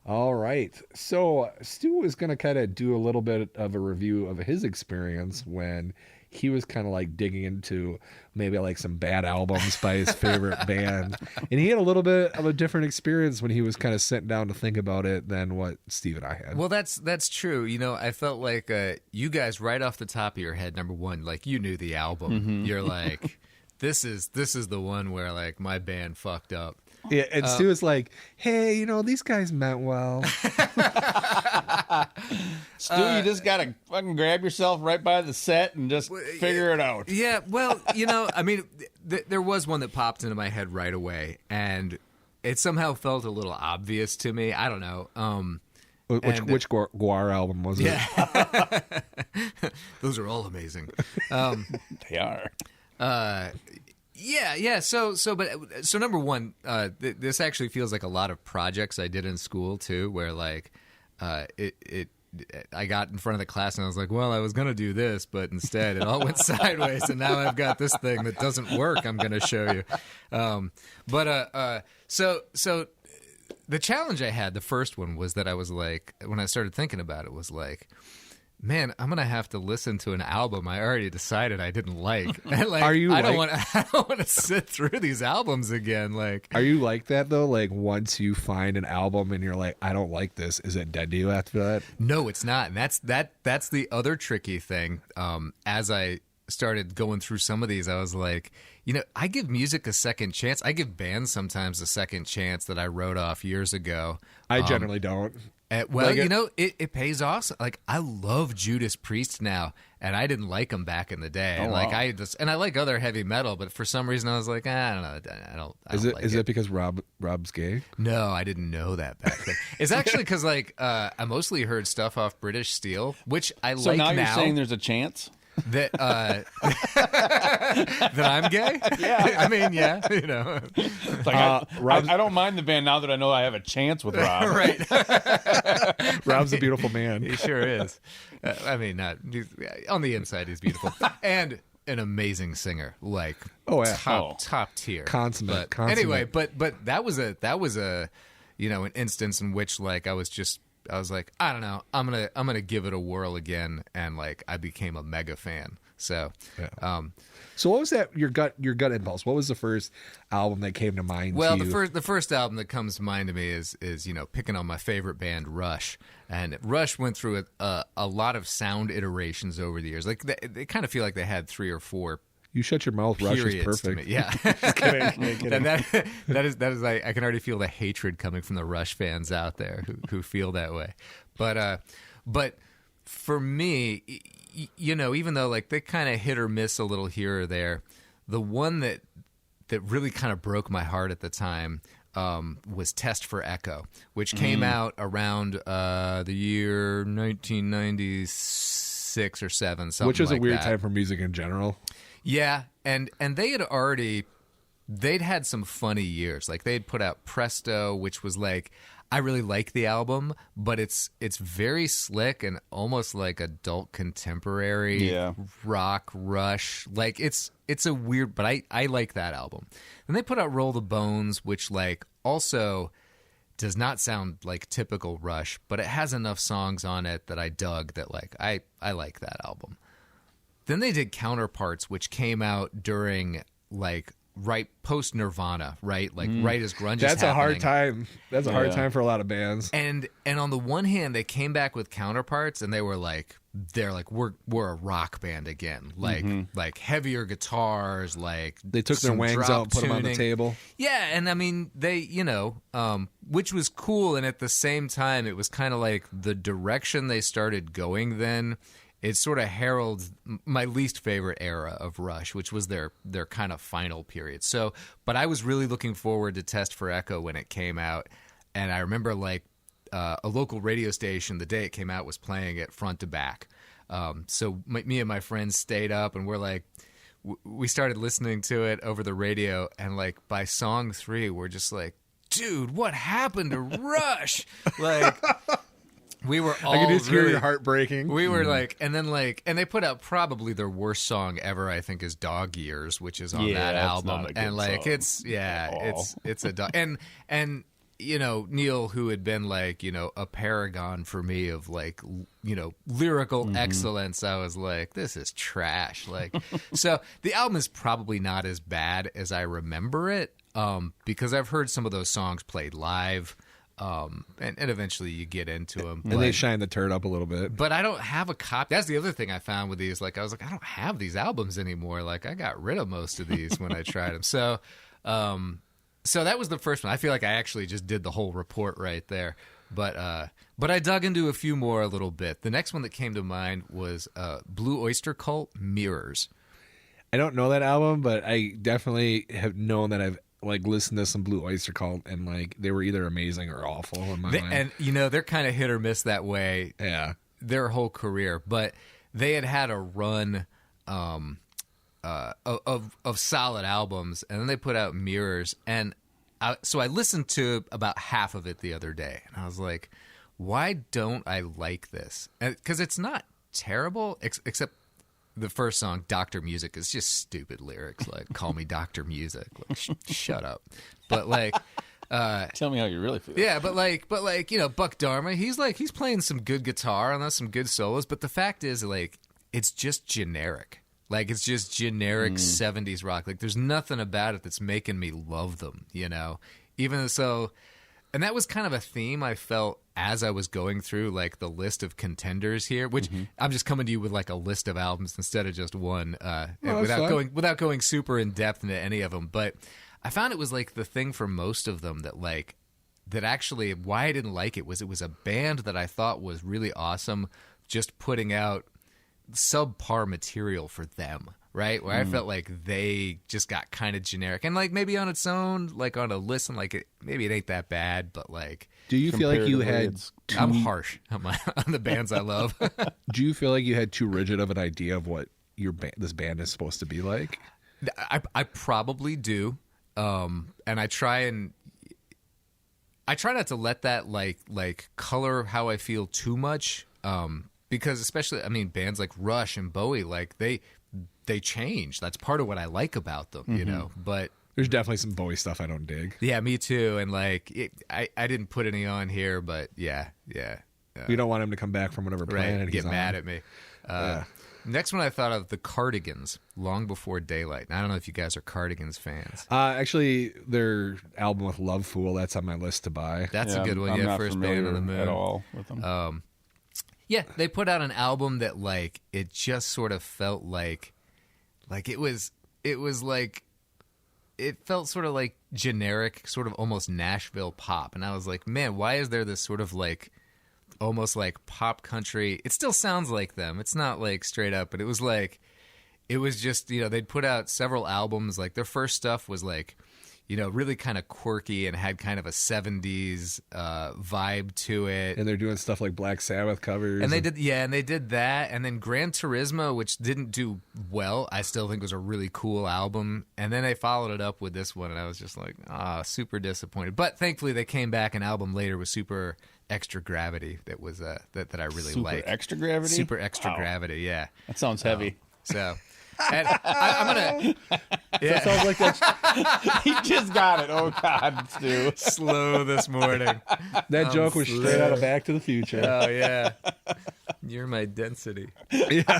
All right. So Stu is going to kind of do a little bit of a review of his experience when he was kind of like digging into maybe like some bad albums by his favorite band. And he had a little bit of a different experience when he was kind of sitting down to think about it than what Steve and I had. Well, that's true. I felt like you guys right off the top of your head, number one, like you knew the album. You're like, this is the one where like my band fucked up. Yeah, and Stu was like, hey, these guys meant well. Stu, you just got to fucking grab yourself right by the set and just figure it out. Yeah, well, I mean, there was one that popped into my head right away, and it somehow felt a little obvious to me. I don't know. Which Guar album was it? Yeah. Those are all amazing. They are. Yeah. So number one, this actually feels like a lot of projects I did in school too, where like, I got in front of the class and I was like, well, I was going to do this, but instead it all went sideways, and now I've got this thing that doesn't work. I'm going to show you. So the challenge I had, the first one, was that I was like, when I started thinking about it, was like, man, I'm gonna have to listen to an album I already decided I didn't like. And like, I don't want to sit through these albums again. Like, are you like that though? Like, once you find an album and you're like, I don't like this, is it dead to you after that? No, it's not. And that's the other tricky thing. As I started going through some of these, I was like, I give music a second chance. I give bands sometimes a second chance that I wrote off years ago. I generally don't. It pays off. Like, I love Judas Priest now, and I didn't like them back in the day. And like, I like other heavy metal, but for some reason I was like, I don't know. Is it because Rob's gay? No, I didn't know that back then. It's actually because like I mostly heard stuff off British Steel, which I like now. So now you're saying there's a chance that that I'm gay? Yeah. I mean, yeah, Like I don't mind the band now that I know I have a chance with Rob. Right. Rob's a beautiful man. He sure is. I mean, on the inside, he's beautiful. And an amazing singer, like top tier. Consummate. Anyway, but that was a an instance in which like I was like, I don't know, I'm gonna give it a whirl again, and like I became a mega fan. So, so what was that? Your gut impulse. What was the first album that came to mind? Well, to you? the first album that comes to mind to me is picking on my favorite band, Rush, and Rush went through a lot of sound iterations over the years. Like they kind of feel like they had 3 or 4. You shut your mouth. Rush is perfect. Yeah, kidding. And that is I can already feel the hatred coming from the Rush fans out there who feel that way. But for me, even though like they kind of hit or miss a little here or there, the one that really kind of broke my heart at the time was Test for Echo, which came out around the year 1996 or 7, something which was like a weird that. time for music in general. Yeah, and they'd had some funny years. Like they'd put out Presto, which was like, I really like the album, but it's very slick and almost like adult contemporary rock Rush. Like it's a weird, but I like that album. And they put out Roll the Bones, which like also does not sound like typical Rush, but it has enough songs on it that I dug that like I like that album. Then they did Counterparts, which came out during like right post Nirvana, right? Like right as grunge. That's a hard happening. time. That's a hard time for a lot of bands. And on the one hand, they came back with Counterparts, and they're like we're a rock band again, like heavier guitars, like They took their wangs out and put them on the table. Yeah, and I mean they, which was cool, and at the same time, it was kind of like the direction they started going. Then it sort of heralds my least favorite era of Rush, which was their kind of final period. So, but I was really looking forward to Test for Echo when it came out, and I remember like a local radio station the day it came out was playing it front to back. So me and my friends stayed up, and we're like, we started listening to it over the radio, and like by song 3, we're just like, dude, what happened to Rush? Like. We were all I could just really, hear your heart breaking. We were like, and they put out probably their worst song ever, I think, is Dog Years, which is on that album. And like, song. It's a dog. And Neil, who had been like, a paragon for me of like, lyrical excellence, I was like, this is trash. Like, so the album is probably not as bad as I remember it, because I've heard some of those songs played live. And eventually you get into them. And they shine the turd up a little bit. But I don't have a copy. That's the other thing I found with these. Like, I was like, I don't have these albums anymore. Like, I got rid of most of these when I tried them. So that was the first one. I feel like I actually just did the whole report right there. But I dug into a few more a little bit. The next one that came to mind was Blue Oyster Cult, Mirrors. I don't know that album, but I definitely have known that I've like listened to some Blue Oyster Cult, and like they were either amazing or awful in my mind. And they're kind of hit or miss that way. Yeah, their whole career, but they had a run of solid albums, and then they put out Mirrors, and so I listened to about half of it the other day, and I was like, why don't I like this? Because it's not terrible, except the first song, Dr. Music, is just stupid lyrics, like "Call me Dr. Music." Like, shut up. But like, tell me how you really feel. Yeah, but Buck Dharma, he's playing some good guitar and some good solos. But the fact is, like, it's just generic. Like, it's just generic 70s rock. Like, there's nothing about it that's making me love them. Even so. And that was kind of a theme I felt as I was going through like the list of contenders here, which I'm just coming to you with like a list of albums instead of just one, without going super in depth into any of them. But I found it was like the thing for most of them that actually why I didn't like it was a band that I thought was really awesome, just putting out subpar material for them. Right, where I felt like they just got kind of generic, and like maybe on its own, like on a listen, like maybe it ain't that bad, but like, do you feel like you had? I'm harsh on the bands I love. Do you feel like you had too rigid of an idea of what this band is supposed to be like? I probably do, and I try not to let that like color how I feel too much, because especially bands like Rush and Bowie, like they change. That's part of what I like about them, But there's definitely some Bowie stuff I don't dig. Yeah, me too. And like, I didn't put any on here, but yeah. You don't want him to come back from whatever planet he's on. Get mad at me. Next one I thought of, the Cardigans, Long Before Daylight. And I don't know if you guys are Cardigans fans. Actually, their album with Love Fool, that's on my list to buy. That's a good one. I'm not First Band on the Moon at all with them. Yeah, they put out an album that like it just sort of felt like it felt sort of like generic, sort of almost Nashville pop. And I was like, man, why is there this sort of like almost like pop country? It still sounds like them. It's not like straight up, but it was just, they'd put out several albums. Like their first stuff was like, really kind of quirky and had kind of a 70s vibe to it. And they're doing stuff like Black Sabbath covers. And they did that. And then Gran Turismo, which didn't do well, I still think was a really cool album. And then they followed it up with this one, and I was just like, super disappointed. But thankfully, they came back an album later with Super Extra Gravity that was that I really liked. Super Extra Gravity? Super Extra Gravity, yeah. That sounds heavy. And I'm gonna. Yeah. That sounds like that's He just got it. Oh God, Stu. Slow this morning. that joke was straight out of Back to the Future. Oh yeah, you're my density. Yeah.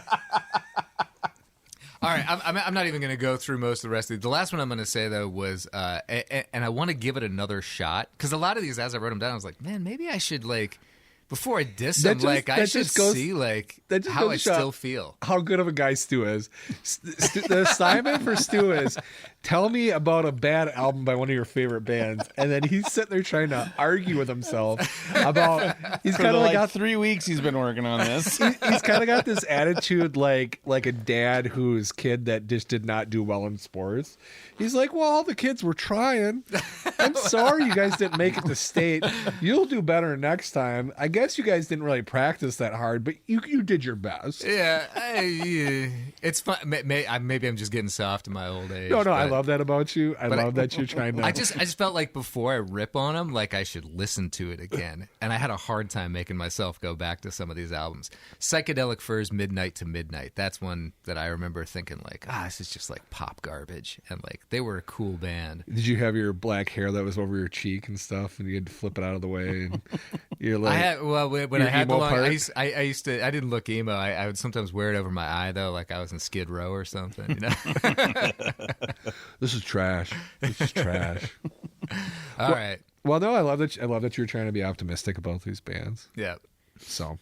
All right, I'm not even going to go through most of the rest of these. The last one I'm going to say though was, and I want to give it another shot because a lot of these, as I wrote them down, I was like, man, maybe I should like. Before I diss him, I should see how I still feel. How good of a guy Stu is. The assignment for Stu is, tell me about a bad album by one of your favorite bands, and then he's sitting there trying to argue with himself about. He's kind of like 3 weeks he's been working on this. He's kind of got this attitude like a dad whose kid that just did not do well in sports. He's like, well, all the kids were trying. I'm sorry you guys didn't make it to state. You'll do better next time. I guess you guys didn't really practice that hard, but you did your best. Yeah, it's fun. Maybe I'm just getting soft in my old age. No, I love that about you. I love that you're trying to. I just felt like before I rip on him, like I should listen to it again, and I had a hard time making myself go back to some of these albums. Psychedelic Furs, Midnight to Midnight. That's one that I remember thinking like, this is just like pop garbage, and like they were a cool band. Did you have your black hair that was over your cheek and stuff, and you had to flip it out of the way? And you're like, when I had the long, I used to. I didn't look emo. I would sometimes wear it over my eye though, like I was in Skid Row or something. This is trash. This is trash. All right. Well, no, I love that you're trying to be optimistic about these bands. Yeah. So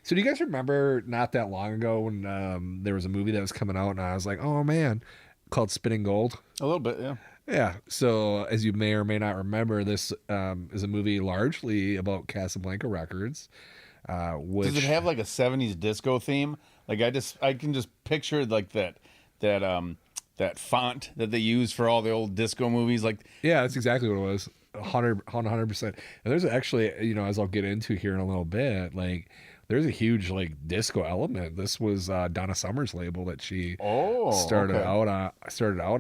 do you guys remember not that long ago when there was a movie that was coming out and I was like, oh man, called Spinning Gold? A little bit, yeah. Yeah. So as you may or may not remember, this is a movie largely about Casablanca Records. Which... Does it have like a 70s disco theme? Like I can just picture like that font that they use for all the old disco movies. Like, yeah, that's exactly what it was. 100%. And there's actually, as I'll get into here in a little bit, like there's a huge like disco element. This was Donna Summer's label that she started out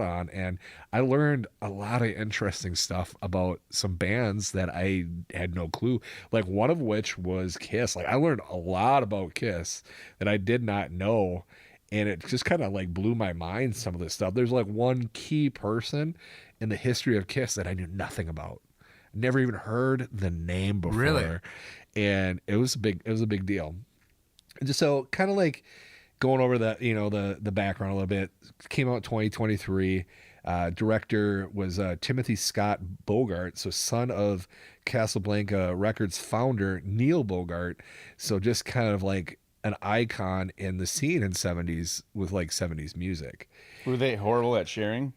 on, and I learned a lot of interesting stuff about some bands that I had no clue. Like one of which was Kiss. Like I learned a lot about Kiss that I did not know. And it just kind of like blew my mind, some of this stuff. There's like one key person in the history of Kiss that I knew nothing about. Never even heard the name before. Really? And it was a big deal. And just so kind of like going over the background a little bit. Came out in 2023. Director was Timothy Scott Bogart, so son of Casablanca Records founder Neil Bogart. So just kind of like an icon in the scene in 70s with like 70s music. Were they horrible at sharing?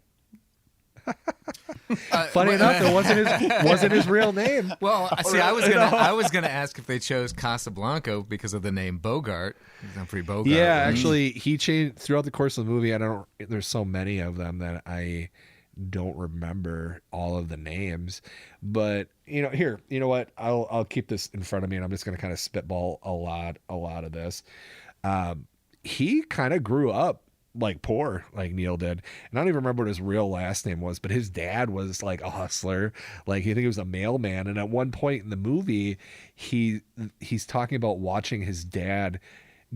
Funny enough, it wasn't his real name. Well, see, I was gonna ask if they chose Casablanca because of the name Bogart. Humphrey Bogart. Yeah, actually, he changed throughout the course of the movie. There's so many of them that I don't remember all of the names, but here, you know what? I'll keep this in front of me, and I'm just going to kind of spitball a lot of this. He kind of grew up like poor, like Neil did, and I don't even remember what his real last name was, but his dad was like a hustler, like I think he was a mailman, and at one point in the movie, he's talking about watching his dad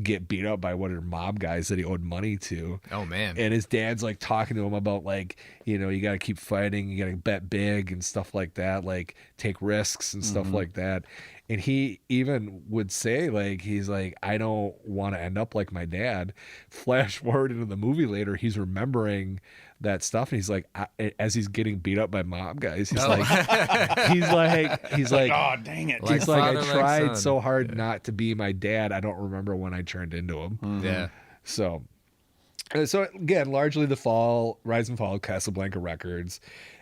get beat up by one of the mob guys that he owed money to. Oh man. And his dad's like talking to him about like, you know, you got to keep fighting, you got to bet big and stuff like that, like take risks and stuff like that. And he even would say, like, he's like, I don't want to end up like my dad. Flash forward into the movie later, he's remembering that stuff, and he's like, as he's getting beat up by mob guys, he's like, he's like, oh dang it! He's like, I tried so hard not to be my dad. I don't remember when I turned into him. Yeah. So again, largely the rise and fall of Casablanca Records.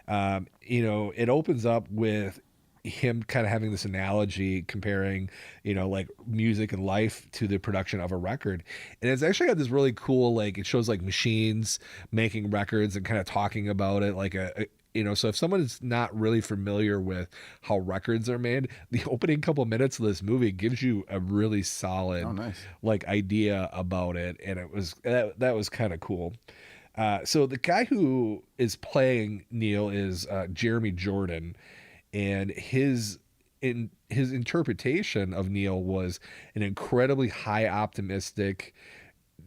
You know, it opens up with him kind of having this analogy comparing, you know, like music and life to the production of a record. And it's actually got this really cool, like, it shows like machines making records and kind of talking about it like you know, so if someone is not really familiar with how records are made, the opening couple minutes of this movie gives you a really solid like idea about it. And it was, that was kind of cool. So the guy who is playing Neil is Jeremy Jordan. And his interpretation of Neil was an incredibly high optimistic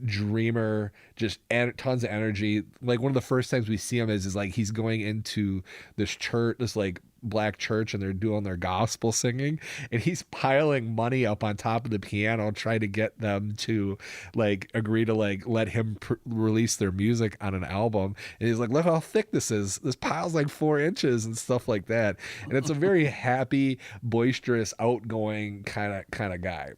dreamer, just tons of energy. Like one of the first times we see him is like he's going into this church, this like black church, and they're doing their gospel singing, and he's piling money up on top of the piano trying to get them to like agree to like let him release their music on an album. And he's like, look how thick this is, this pile's like 4 inches and stuff like that. And it's a very happy, boisterous, outgoing kind of guy.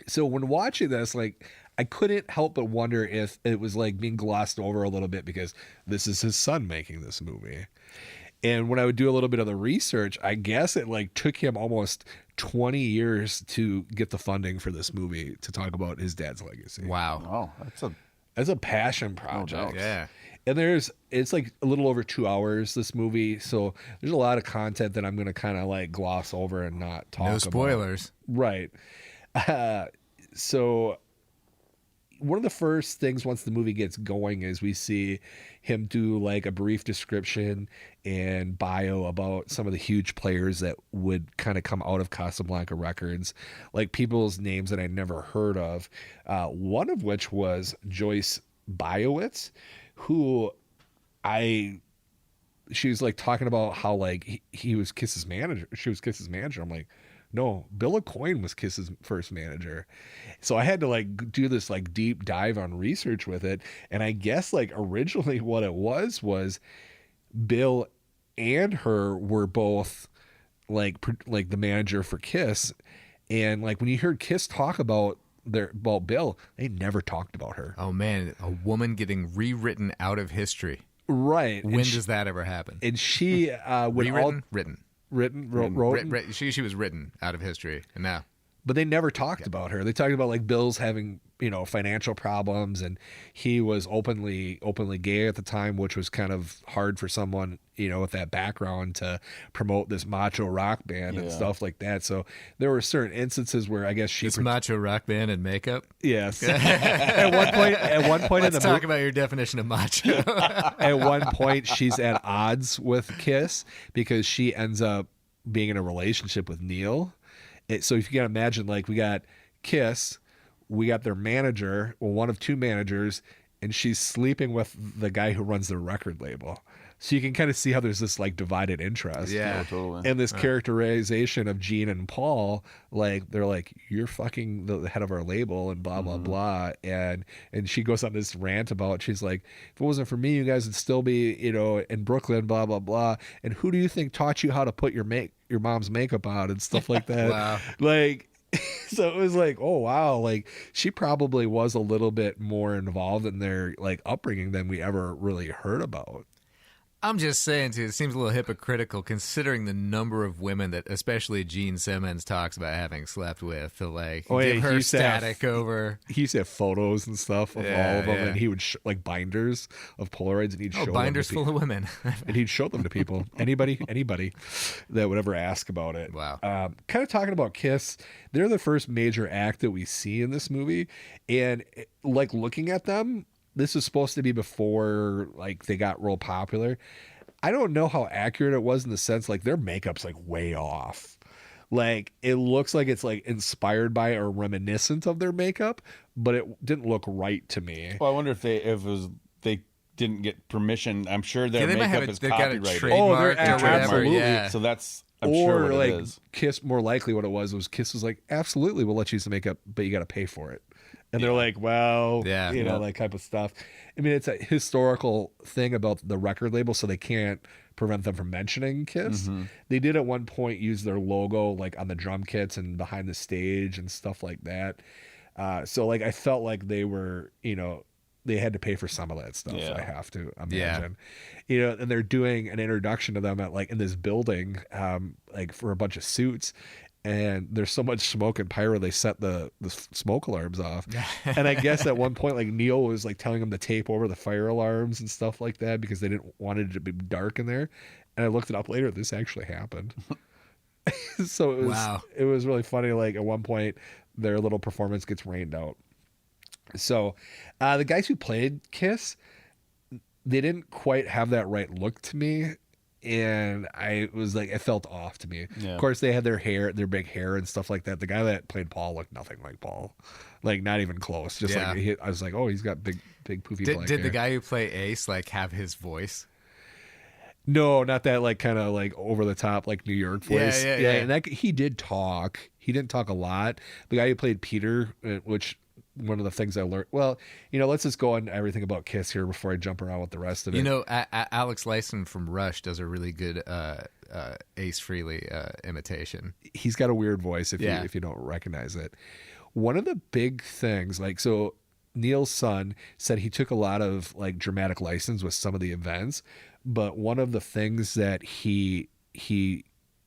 So when watching this, like, I couldn't help but wonder if it was like being glossed over a little bit because this is his son making this movie. And when I would do a little bit of the research, I guess it like took him almost 20 years to get the funding for this movie to talk about his dad's legacy. Wow. Oh, that's a passion project. Yeah. And it's like a little over 2 hours, this movie. So there's a lot of content that I'm going to kind of like gloss over and not talk about. No spoilers. Right. So one of the first things once the movie gets going is we see him do like a brief description and bio about some of the huge players that would kind of come out of Casablanca Records, like people's names that I never heard of. One of which was Joyce Biowitz, who she was like talking about how like he was Kiss's manager. She was Kiss's manager. I'm like, no, Bill Aucoin was Kiss's first manager. So I had to like do this like deep dive on research with it. And I guess like originally what it was Bill and her were both like the manager for Kiss. And like when you heard Kiss talk about Bill, they never talked about her. Oh man, a woman getting rewritten out of history. Right. When does that ever happen? And she wrote. She was written out of history, and now. But they never talked about her. They talked about like Bill's having, you know, financial problems, and he was openly gay at the time, which was kind of hard for someone, you know, with that background to promote this macho rock band and stuff like that. So there were certain instances where I guess this macho rock band and makeup. Yes. At one point, let's talk about your definition of macho. At one point, she's at odds with Kiss because she ends up being in a relationship with Neil. So if you can imagine, like, we got Kiss, we got their manager, well, one of two managers, and she's sleeping with the guy who runs the record label. So you can kind of see how there's this like divided interest. Yeah, totally. And this characterization of Gene and Paul, like they're like, you're fucking the head of our label and blah, blah, blah. And she goes on this rant about, she's like, if it wasn't for me, you guys would still be, you know, in Brooklyn, blah, blah, blah. And who do you think taught you how to put your mom's makeup on and stuff like that? Wow. Like, so it was like, oh wow, like she probably was a little bit more involved in their like upbringing than we ever really heard about. I'm just saying, too, it seems a little hypocritical considering the number of women that, especially Gene Simmons, talks about having slept with to like give her static over. He used to have photos and stuff of all of them, and he would like binders of Polaroids, and he'd show binders them full of women, and he'd show them to people, anybody that would ever ask about it. Wow. Kind of talking about Kiss, they're the first major act that we see in this movie, and like looking at them. This is supposed to be before like they got real popular. I don't know how accurate it was in the sense like their makeup's like way off. Like it looks like it's like inspired by or reminiscent of their makeup, but it didn't look right to me. Well, I wonder if they didn't get permission. I'm sure their makeup is copyrighted. They're absolutely. Yeah. So that's I'm sure what like it is. Kiss, more likely what it was Kiss was like, absolutely, we'll let you use the makeup, but you got to pay for it. And they're like, well, you know, that type of stuff. I mean, it's a historical thing about the record label, so they can't prevent them from mentioning Kiss. They did at one point use their logo like on the drum kits and behind the stage and stuff like that. So like I felt like they were, you know, they had to pay for some of that stuff. I have to imagine, you know, and they're doing an introduction to them at like in this building, like for a bunch of suits. And there's so much smoke and pyro, they set the smoke alarms off. And I guess at one point, like Neil was like telling them to tape over the fire alarms and stuff like that because they didn't want it to be dark in there. And I looked it up later. This actually happened. So it was really funny. Like at one point, their little performance gets rained out. So the guys who played Kiss, they didn't quite have that right look to me. And I was like, it felt off to me. Yeah. Of course, they had their big hair and stuff like that. The guy that played Paul looked nothing like Paul, like not even close. Just like I was like, oh, he's got big poofy black hair. Did the guy who played Ace like have his voice? No, not that like kind of like over the top like New York voice. Yeah. And that he did talk. He didn't talk a lot. The guy who played Peter, which. One of the things I learned. Well, you know, let's just go on everything about Kiss here before I jump around with the rest of it. You know, Alex Lifeson from Rush does a really good Ace Frehley imitation. He's got a weird voice if you don't recognize it. One of the big things, like, so Neil's son said he took a lot of like dramatic license with some of the events, but one of the things that he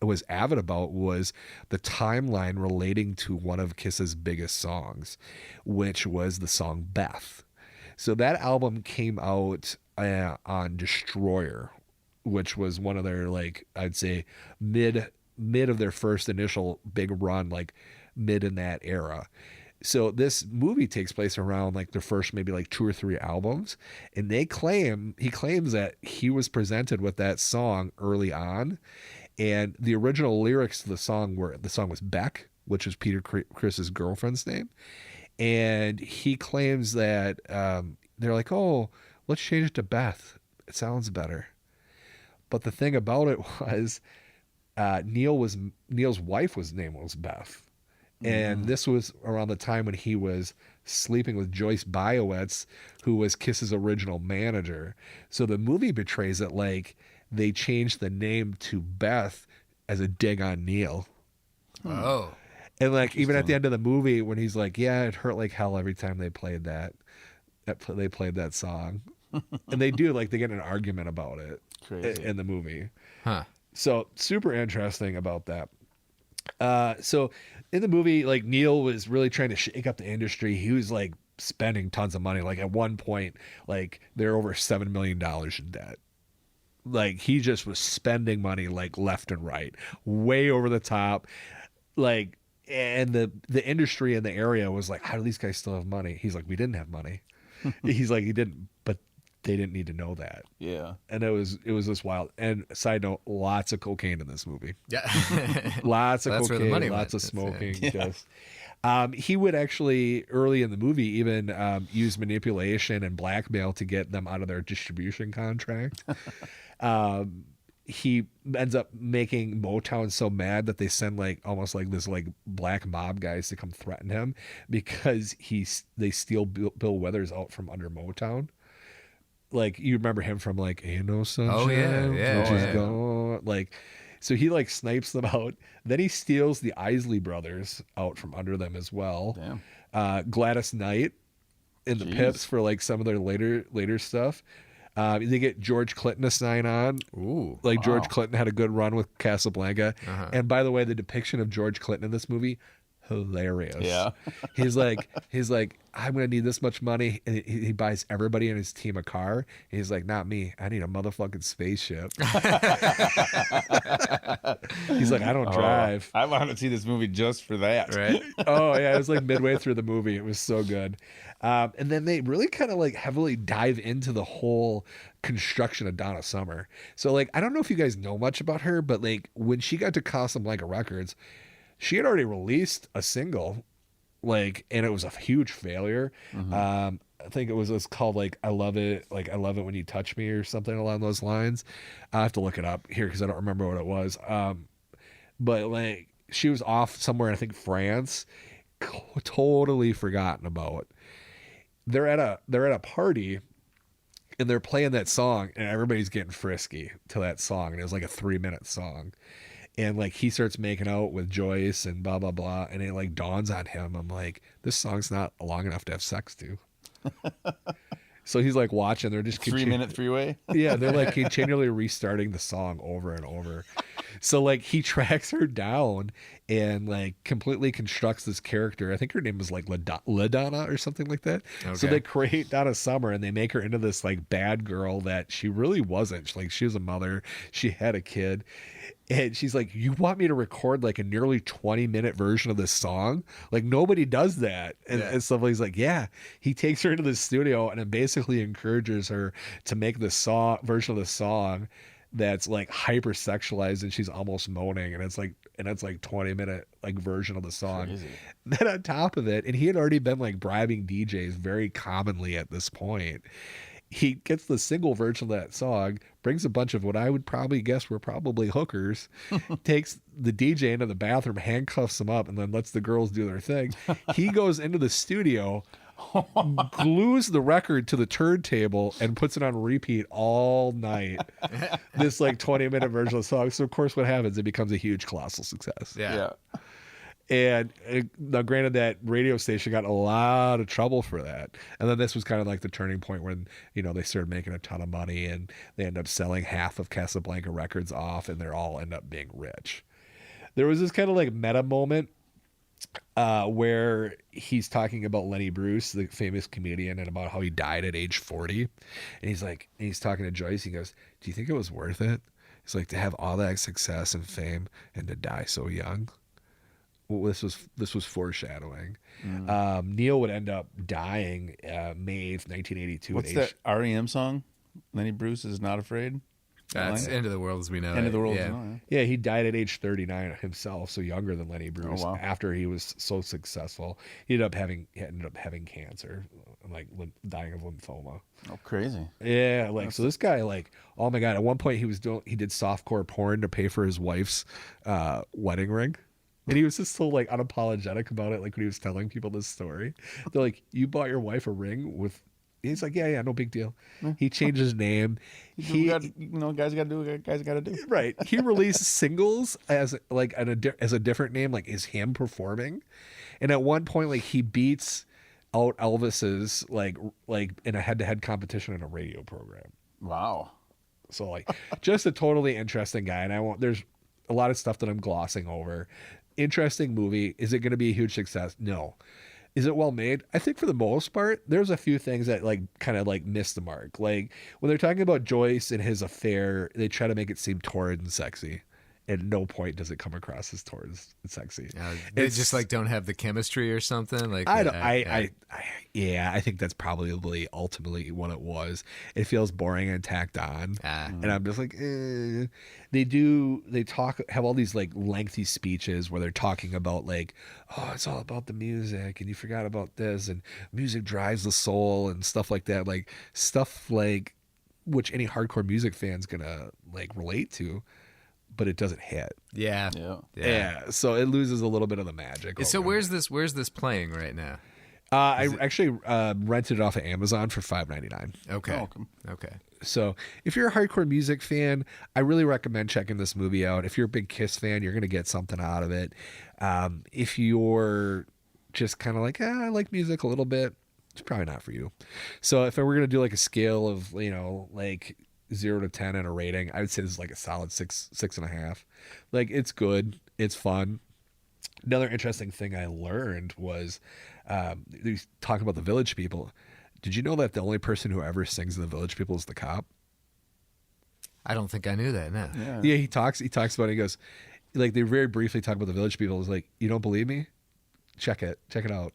was avid about was the timeline relating to one of Kiss's biggest songs, which was the song Beth. So that album came out on Destroyer, which was one of their, like, I'd say mid of their first initial big run, like mid in that era. So this movie takes place around like their first maybe like 2 or 3 albums, and he claims that he was presented with that song early on. And the original lyrics to the song was Beck, which is Peter Criss's girlfriend's name. And he claims that they're like, oh, let's change it to Beth. It sounds better. But the thing about it was Neil's wife's name was Beth. And this was around the time when he was sleeping with Joyce Biowitz, who was Kiss's original manager. So the movie betrays it like they changed the name to Beth as a dig on Neil. Oh. And like even at the end of the movie when he's like, yeah, it hurt like hell every time they played that song. And they do, like, they get in an argument about it. Crazy. In the movie. Huh. So super interesting about that. So in the movie, like, Neil was really trying to shake up the industry. He was like spending tons of money. Like at one point, like they're over $7 million in debt. Like he just was spending money like left and right, way over the top. Like, and the industry in the area was like, how do these guys still have money? He's like, we didn't have money. He's like, he didn't, but they didn't need to know that. Yeah. And it was just wild. And side note, lots of cocaine in this movie. Yeah. Lots of cocaine, lots of smoking. Just he would actually early in the movie even use manipulation and blackmail to get them out of their distribution contract. He ends up making Motown so mad that they send like almost like this like black mob guys to come threaten him because they steal Bill Withers out from under Motown. Like you remember him from like Ain't No Sunshine. Like, so he like snipes them out. Then he steals the Isley Brothers out from under them as well. Damn. Gladys Knight and the Pips for like some of their later stuff. They get George Clinton to sign on. Ooh, like wow. George Clinton had a good run with Casablanca. Uh-huh. And by the way, the depiction of George Clinton in this movie, hilarious. Yeah. he's like, I'm going to need this much money. And he buys everybody in his team a car. And he's like, not me. I need a motherfucking spaceship. He's like, I don't drive. I want to see this movie just for that. Right. Oh yeah. It was like midway through the movie. It was so good. And then they really kind of like heavily dive into the whole construction of Donna Summer. So like, I don't know if you guys know much about her, but like when she got to Casablanca Records, she had already released a single, like, and it was a huge failure. I think it was called like I Love It When You Touch Me or something along those lines. I have to look it up here because I don't remember what it was. But like she was off somewhere in, I think, France, totally forgotten about. They're at a party and they're playing that song and everybody's getting frisky to that song, and it was like a 3-minute song. And like he starts making out with Joyce and blah blah blah, and it like dawns on him. I'm like, this song's not long enough to have sex to. So he's like watching. They're just 3-minute three-way. Yeah, they're like continually restarting the song over and over. So like he tracks her down and like completely constructs this character. I think her name is like LaDonna or something like that. Okay. So they create Donna Summer and they make her into this like bad girl that she really wasn't. Like she was a mother. She had a kid. And she's like, you want me to record like a nearly 20-minute version of this song? Like nobody does that. And stuff. He's like, yeah. He takes her into the studio and it basically encourages her to make the song version of the song that's like hyper sexualized and she's almost moaning, and it's like 20-minute like version of the song. Crazy. Then on top of it, and he had already been like bribing DJs very commonly at this point. He gets the single version of that song, brings a bunch of what I would probably guess were probably hookers, takes the DJ into the bathroom, handcuffs him up, and then lets the girls do their thing. He goes into the studio, glues the record to the turntable, and puts it on repeat all night. This like 20-minute version of the song. So of course what happens? It becomes a huge colossal success. Yeah. And now, granted, that radio station got a lot of trouble for that. And then this was kind of like the turning point when, you know, they started making a ton of money and they end up selling half of Casablanca Records off, and they're all end up being rich. There was this kind of like meta moment where he's talking about Lenny Bruce, the famous comedian, and about how he died at age 40. And he's talking to Joyce. He goes, do you think it was worth it? He's like, to have all that success and fame and to die so young. Well, this was foreshadowing. Neil would end up dying May of 1982. What's that REM song? Lenny Bruce is Not Afraid. That's End of the World as we know. End of the World. Yeah. Yeah, he died at age 39 himself, so younger than Lenny Bruce. Oh, wow. After he was so successful, he ended up having cancer, like dying of lymphoma. Oh, crazy. Yeah, like so this guy, like, oh my god, at one point he did softcore porn to pay for his wife's wedding ring. And he was just so like unapologetic about it, like when he was telling people this story. They're like, you bought your wife a ring with... He's like, yeah, no big deal. He changed his name. Guys got to do what guys got to do. Right. He released singles as like as a different name, like is him performing. And at one point, like he beats out Elvis's like in a head-to-head competition in a radio program. Wow. So like just a totally interesting guy. And there's a lot of stuff that I'm glossing over. Interesting movie. Is it going to be a huge success? No. Is it well made? I think for the most part, there's a few things that like kind of like miss the mark. Like when they're talking about Joyce and his affair, they try to make it seem torrid and sexy. At no point does it come across as torrid and sexy. They just like don't have the chemistry or something. Like I think that's probably ultimately what it was. It feels boring and tacked on, and I'm just like, eh. They have all these like lengthy speeches where they're talking about like, oh, it's all about the music, and you forgot about this, and music drives the soul and stuff like that, like stuff like which any hardcore music fan's gonna like relate to. But it doesn't hit. Yeah. So it loses a little bit of the magic. So where's this playing right now? I actually rented it off of Amazon for $5.99. Okay. Okay. So if you're a hardcore music fan, I really recommend checking this movie out. If you're a big Kiss fan, you're going to get something out of it. If you're just kind of like, I like music a little bit, it's probably not for you. So if I were going to do like a scale of, like 0 to 10 and a rating, I would say this is like a solid 6.5. Like it's good, it's fun. Another interesting thing I learned was they talk about the Village People. Did you know that the only person who ever sings the Village People is the cop? I don't think I knew that. No. Yeah, he talks about it. He goes, like, they very briefly talk about the Village People. It's like, you don't believe me? check it out.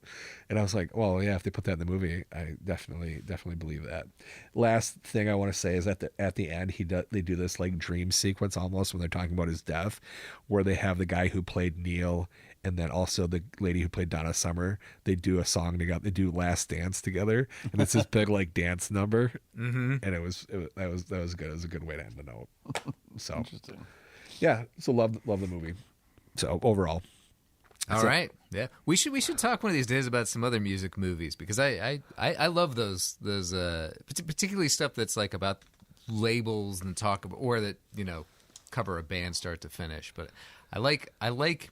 And I was like, well, yeah, if they put that in the movie, I definitely believe that. Last thing I want to say is at the end, they do this like dream sequence almost when they're talking about his death, where they have the guy who played Neil and then also the lady who played Donna Summer. They do a song together. They do Last Dance together, and it's this big like dance number. And that was good. It was a good way to end the note. So interesting. Yeah, so love the movie. So overall. All right, yeah, we should talk one of these days about some other music movies, because I love those particularly stuff that's like about labels and talk about, or that cover a band start to finish. But I like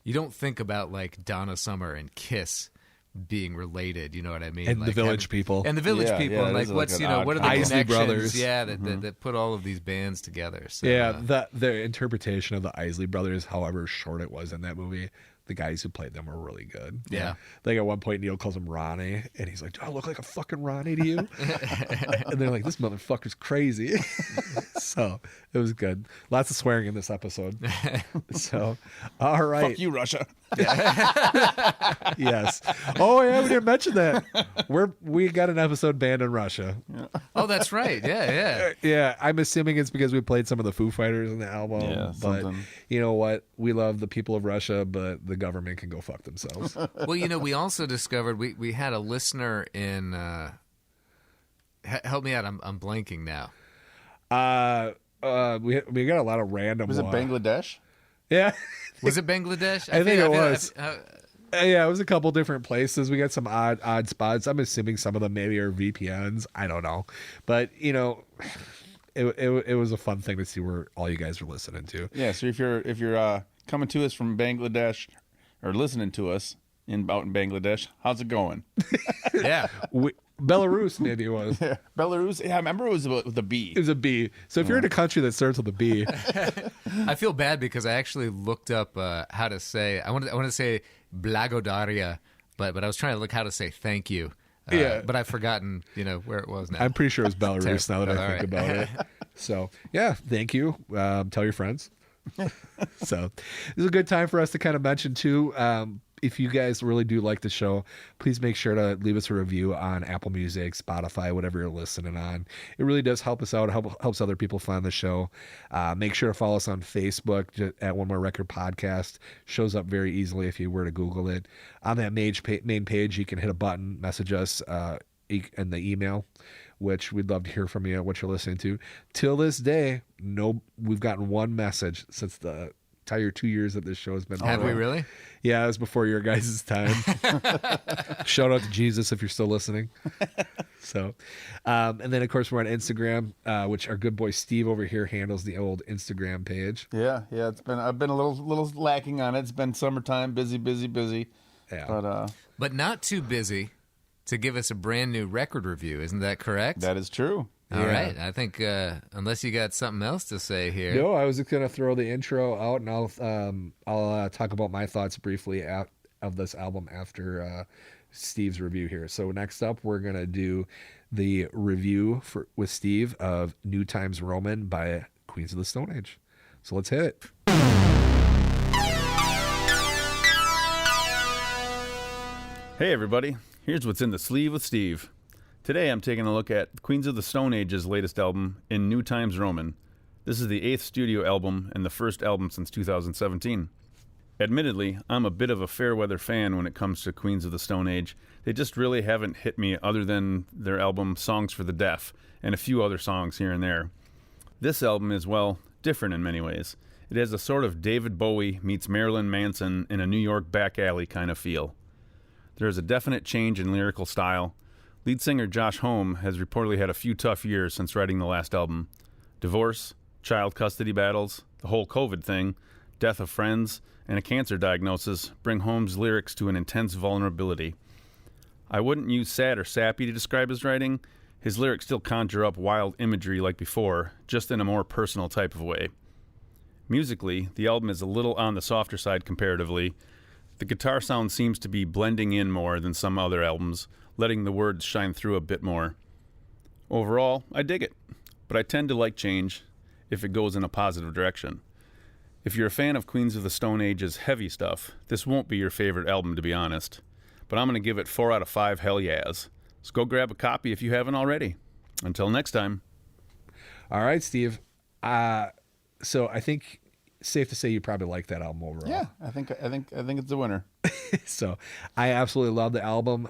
you don't think about like Donna Summer and Kiss being related, you know what I mean? And like the Village People. And the Village People, and like what's what are the Isley connections? Brothers. Yeah, that put all of these bands together. So, the interpretation of the Isley Brothers, however short it was in that movie, the guys who played them were really good. Yeah. Like at one point, Neil calls him Ronnie, and he's like, "Do I look like a fucking Ronnie to you?" And they're like, "This motherfucker's crazy." So it was good. Lots of swearing in this episode. So, all right. Fuck you, Russia. Yes. Oh yeah, we didn't mention that. We got an episode banned in Russia. Yeah. Oh, that's right. Yeah. Yeah. I'm assuming it's because we played some of the Foo Fighters in the album. Yeah, but something. You know what? We love the people of Russia, but the government can go fuck themselves. Well, we also discovered we had a listener in. Help me out. I'm blanking now. We got a lot of random. Was it Bangladesh? Yeah. Was it Bangladesh? I think it was. Yeah, it was a couple different places. We got some odd spots. I'm assuming some of them maybe are VPNs. I don't know, but it was a fun thing to see where all you guys were listening to. Yeah. So if you're coming to us from Bangladesh or listening to us out in Bangladesh, how's it going? Yeah. Belarus, maybe it was. Yeah. Belarus. Yeah, I remember it was with a B. It was a B. So if you're in a country that starts with a B, I feel bad because I actually looked up how to say. I want to say blagodaria, but I was trying to look how to say thank you. Yeah. But I've forgotten, where it was now. I'm pretty sure it was Belarus now that I think about it. So yeah, thank you. Tell your friends. So this is a good time for us to kind of mention too. If you guys really do like the show, please make sure to leave us a review on Apple Music, Spotify, whatever you're listening on. It really does help us out. Helps other people find the show. Make sure to follow us on Facebook at One More Record Podcast. Shows up very easily if you were to Google it. On that main page, you can hit a button, message us in the email, which we'd love to hear from you, what you're listening to. Till this day, we've gotten one message since the entire 2 years that this show has been. Have we really? Yeah, it was before your guys' time. Shout out to Jesus if you're still listening. So, and then of course we're on Instagram, which our good boy Steve over here handles the old Instagram page. Yeah. I've been a little lacking on it. It's been summertime, busy. Yeah, but not too busy to give us a brand new record review. Isn't that correct? That is true. All right. I think unless you got something else to say here. No, I was just gonna throw the intro out, and I'll talk about my thoughts briefly of this album after Steve's review here. So next up, we're gonna do the review with Steve of New Times Roman by Queens of the Stone Age. So let's hit it. Hey everybody, here's what's in the sleeve with Steve. Today I'm taking a look at Queens of the Stone Age's latest album, In New Times Roman. This is the 8th studio album and the first album since 2017. Admittedly, I'm a bit of a fair weather fan when it comes to Queens of the Stone Age. They just really haven't hit me other than their album Songs for the Deaf and a few other songs here and there. This album is, well, different in many ways. It has a sort of David Bowie meets Marilyn Manson in a New York back alley kind of feel. There is a definite change in lyrical style. Lead singer Josh Homme has reportedly had a few tough years since writing the last album. Divorce, child custody battles, the whole COVID thing, death of friends, and a cancer diagnosis bring Homme's lyrics to an intense vulnerability. I wouldn't use sad or sappy to describe his writing. His lyrics still conjure up wild imagery like before, just in a more personal type of way. Musically, the album is a little on the softer side comparatively. The guitar sound seems to be blending in more than some other albums, letting the words shine through a bit more. Overall, I dig it, but I tend to like change if it goes in a positive direction. If you're a fan of Queens of the Stone Age's heavy stuff, this won't be your favorite album, to be honest. But I'm going to give it 4 out of 5 hell yeahs. So go grab a copy if you haven't already. Until next time. All right, Steve. So I think safe to say you probably like that album overall. Yeah, I think it's a winner. So I absolutely love the album.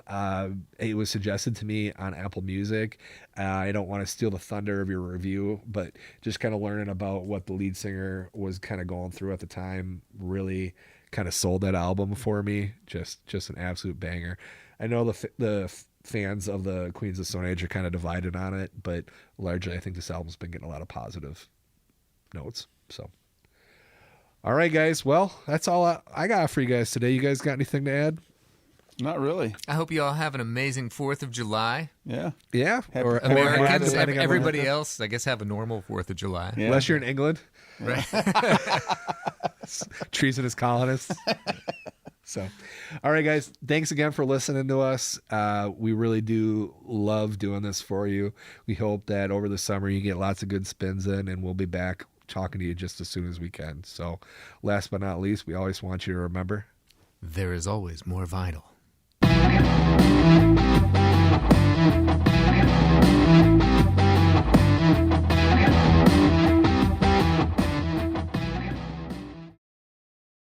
It was suggested to me on Apple Music. I don't want to steal the thunder of your review, but just kind of learning about what the lead singer was kind of going through at the time really kind of sold that album for me. Just an absolute banger. I know the fans of the Queens of Stone Age are kind of divided on it, but largely I think this album's been getting a lot of positive notes. So. All right, guys. Well, that's all I got for you guys today. You guys got anything to add? Not really. I hope you all have an amazing 4th of July. Yeah. Yeah. Or Americans, everybody else, I guess, have a normal 4th of July. Yeah. Unless you're in England. Right. Treasonous colonists. So, all right, guys. Thanks again for listening to us. We really do love doing this for you. We hope that over the summer you get lots of good spins in, and we'll be back talking to you just as soon as we can. So last but not least, we always want you to remember, there is always more vinyl.